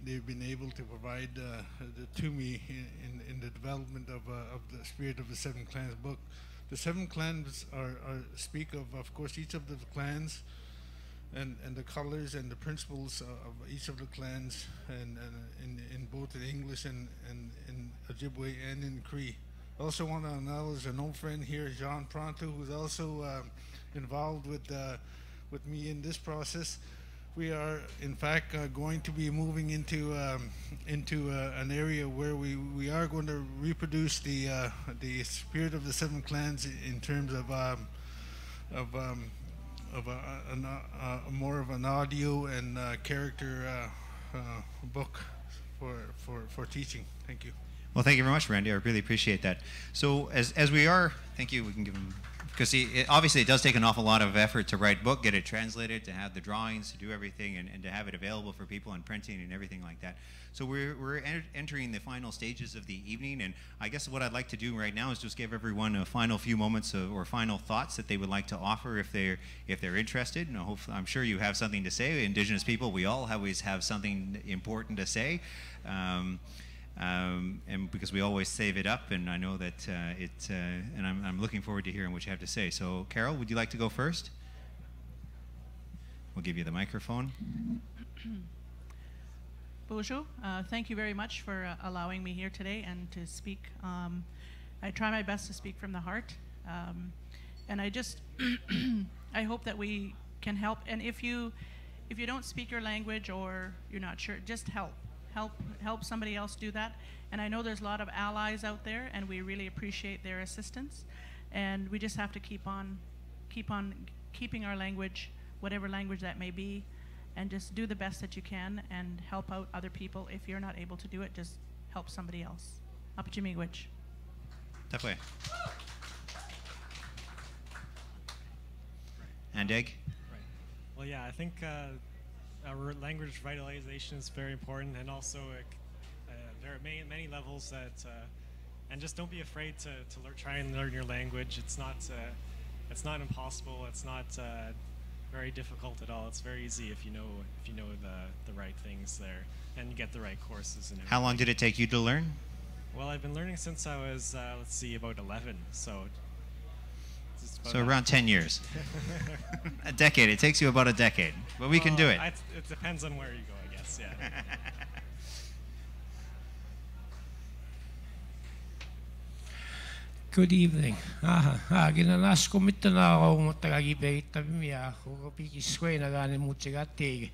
they've been able to provide to me in the development of the Spirit of the Seven Clans book. The Seven Clans speak of course, each of the clans and the colors and the principles of each of the clans, and in both in English and in Ojibwe and in Cree. I also want to acknowledge an old friend here, Jean Pronto, who's also involved with me in this process. We are, in fact, going to be moving into an area where we are going to reproduce the Spirit of the Seven Clans in terms of more of an audio and character book for teaching. Thank you. Well, thank you very much, Randy. I really appreciate that. So as we are, thank you. We can give him, because obviously it does take an awful lot of effort to write a book, get it translated, to have the drawings, to do everything, and to have it available for people and printing and everything like that. So we're entering the final stages of the evening, and I guess what I'd like to do right now is just give everyone a final few moments or final thoughts that they would like to offer if they're interested. And hopefully, I'm sure you have something to say. Indigenous people, we all always have something important to say. And because we always save it up, and I know that and I'm looking forward to hearing what you have to say. So, Carol, would you like to go first? We'll give you the microphone. Bonjour. Thank you very much for allowing me here today and to speak. I try my best to speak from the heart, and I just I hope that we can help. And if you don't speak your language or you're not sure, just help somebody else do that. And I know there's a lot of allies out there, and we really appreciate their assistance, and we just have to keep on keeping our language, whatever language that may be, and just do the best that you can and help out other people. If you're not able to do it, just help somebody else. Apachimigwich. Definitely. And Egg? Right. Well, yeah, I think our language revitalization is very important, and also there are many levels that, and just don't be afraid to try and learn your language. It's not impossible. It's not very difficult at all. It's very easy if you know the right things there and you get the right courses and everything. How long did it take you to learn? Well, I've been learning since I was about 11. So around 10 years. A decade. It takes you about a decade, but we can do it. It depends on where you go, I guess. Yeah. Good evening. Ginanas ko mitana ako matagagi perita bimia ko piki square na gane mutsegate.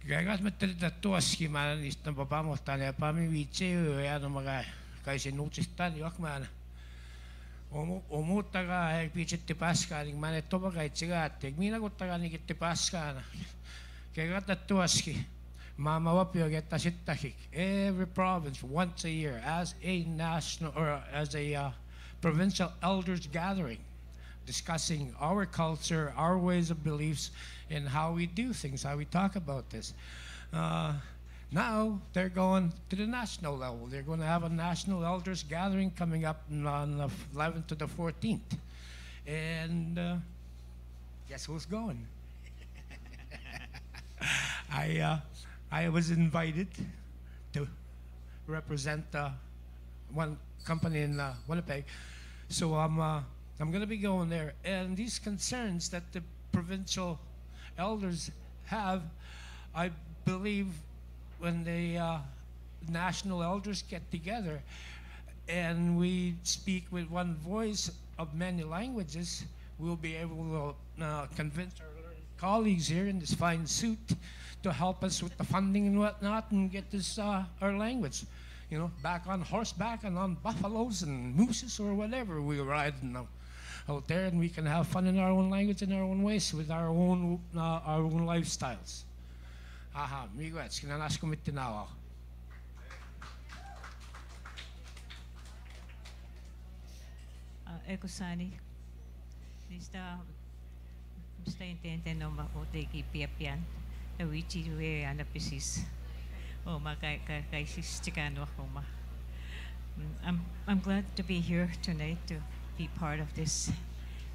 Gagas meterita tuaski mana istan papa mostane pami vice ya no maga kaise nutsistan yakmana. Omutaga pichete paska ning mane toba kaitsega tekmina kottaga ni kitte paskana. Kegatatuaski. Mama Wapio Getashitahik. Every province once a year as a national or as a provincial elders gathering, discussing our culture, our ways of beliefs, and how we do things, how we talk about this. Now they're going to the national level. They're going to have a national elders gathering coming up on the 11th to the 14th. And guess who's going? I was invited to represent one company in Winnipeg. So I'm going to be going there. And these concerns that the provincial elders have, I believe when the national elders get together and we speak with one voice of many languages, we'll be able to convince our colleagues here in this fine suit to help us with the funding and whatnot and get this our language, you know, back on horseback and on buffaloes and mooses or whatever we ride out there, and we can have fun in our own language in our own ways with our own lifestyles. Aha, miigwets, kinanas ko mitinawa. Ekosani, nista intente no makote kipiapian, na wichi we anapisis, o makaisis chikano ako ma. I'm glad to be here tonight to be part of this,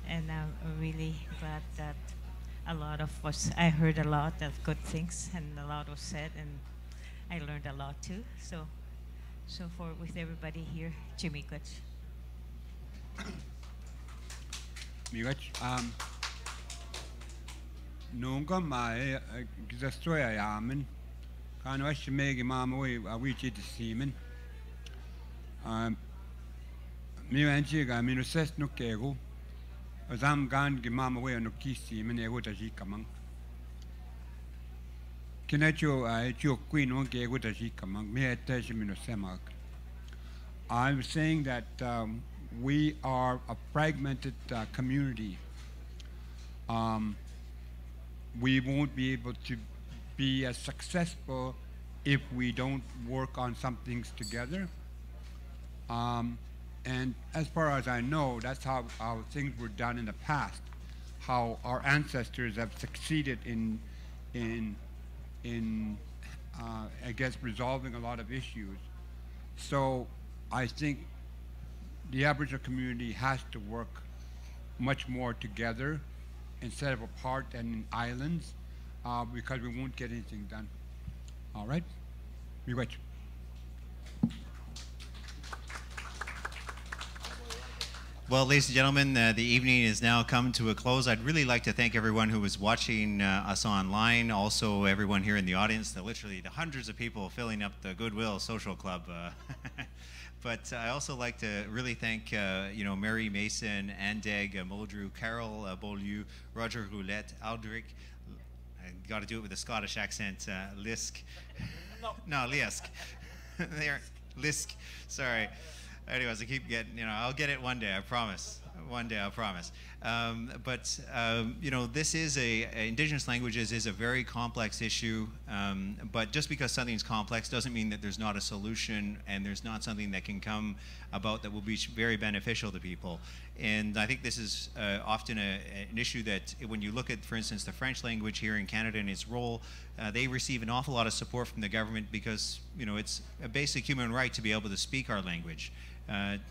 and I'm really glad that a lot of us, I heard a lot of good things and a lot was said, and I learned a lot too. So with everybody here, Chimikwach. Nunca mai gizastoya yamen kan wash megi mama we awichi de simen mi wanchi ga mi no ses no kego azam gan gi mama we no kisi men ego ta ji kamang kinacho ai chu queen no kego ta ji kamang mi ete mi no semak. I'm saying that we are a fragmented community. We won't be able to be as successful if we don't work on some things together. And as far as I know, that's how things were done in the past, how our ancestors have succeeded in I guess, resolving a lot of issues. So I think the Aboriginal community has to work much more together instead of apart and in islands, because we won't get anything done. All right? We wait. Well, ladies and gentlemen, the evening is now come to a close. I'd really like to thank everyone who was watching us online, also everyone here in the audience, literally the hundreds of people filling up the Goodwill Social Club. But I also like to really thank, Mary Mason, Andeg, Muldrew, Carol Beaulieu, Roger Roulette, Aldrich. I got to do it with a Scottish accent. Lisk. No, Lisk. Lisk. Sorry. Anyways, I keep getting, I'll get it one day, I promise. One day, I promise. This is Indigenous languages is a very complex issue, but just because something's complex doesn't mean that there's not a solution and there's not something that can come about that will be very beneficial to people. And I think this is often an issue that when you look at, for instance, the French language here in Canada and its role, they receive an awful lot of support from the government because, it's a basic human right to be able to speak our language.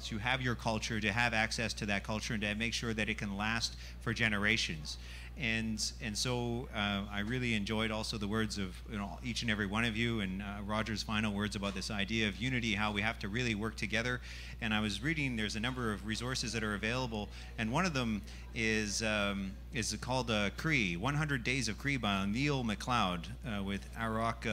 To have your culture, to have access to that culture, and to make sure that it can last for generations. And so I really enjoyed also the words of each and every one of you, and Roger's final words about this idea of unity, how we have to really work together. And I was reading, there's a number of resources that are available, and one of them is called Cree, 100 Days of Cree by Neil MacLeod with Arak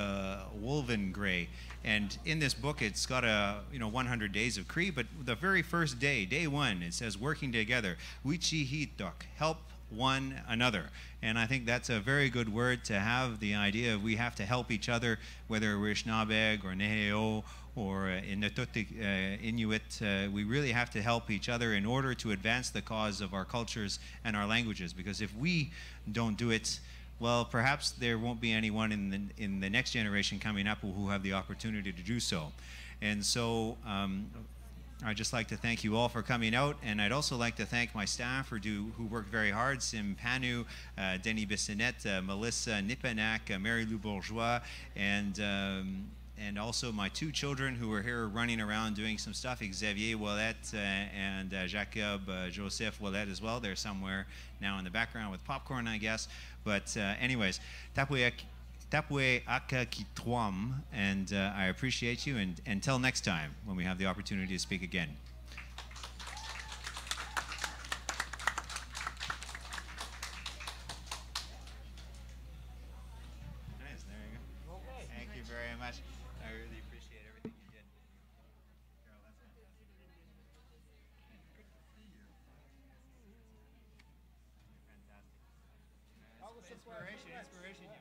Wolvengray. And in this book, it's got 100 days of Cree, but the very first day, day one, it says working together, wichi hitok, help one another. And I think that's a very good word to have, the idea of we have to help each other, whether we're Shnabeg or Neheo or Inuit. We really have to help each other in order to advance the cause of our cultures and our languages, because if we don't do it, well, perhaps there won't be anyone in the next generation coming up who have the opportunity to do so. And so I'd just like to thank you all for coming out, and I'd also like to thank my staff who worked very hard: Sim Panu, Denis Bissonnette, Melissa Nipanak, Mary Lou Bourgeois, and also my two children who are here running around doing some stuff, Xavier Ouellette and Jacob Joseph Ouellette as well. They're somewhere now in the background with popcorn, I guess. But anyways, Tapwe aka kitwam, and I appreciate you, and until next time when we have the opportunity to speak again. Nice, there you go. Okay. Thank you very much. I really appreciate everything you did. Carol, that's fantastic. Fantastic. Inspiration.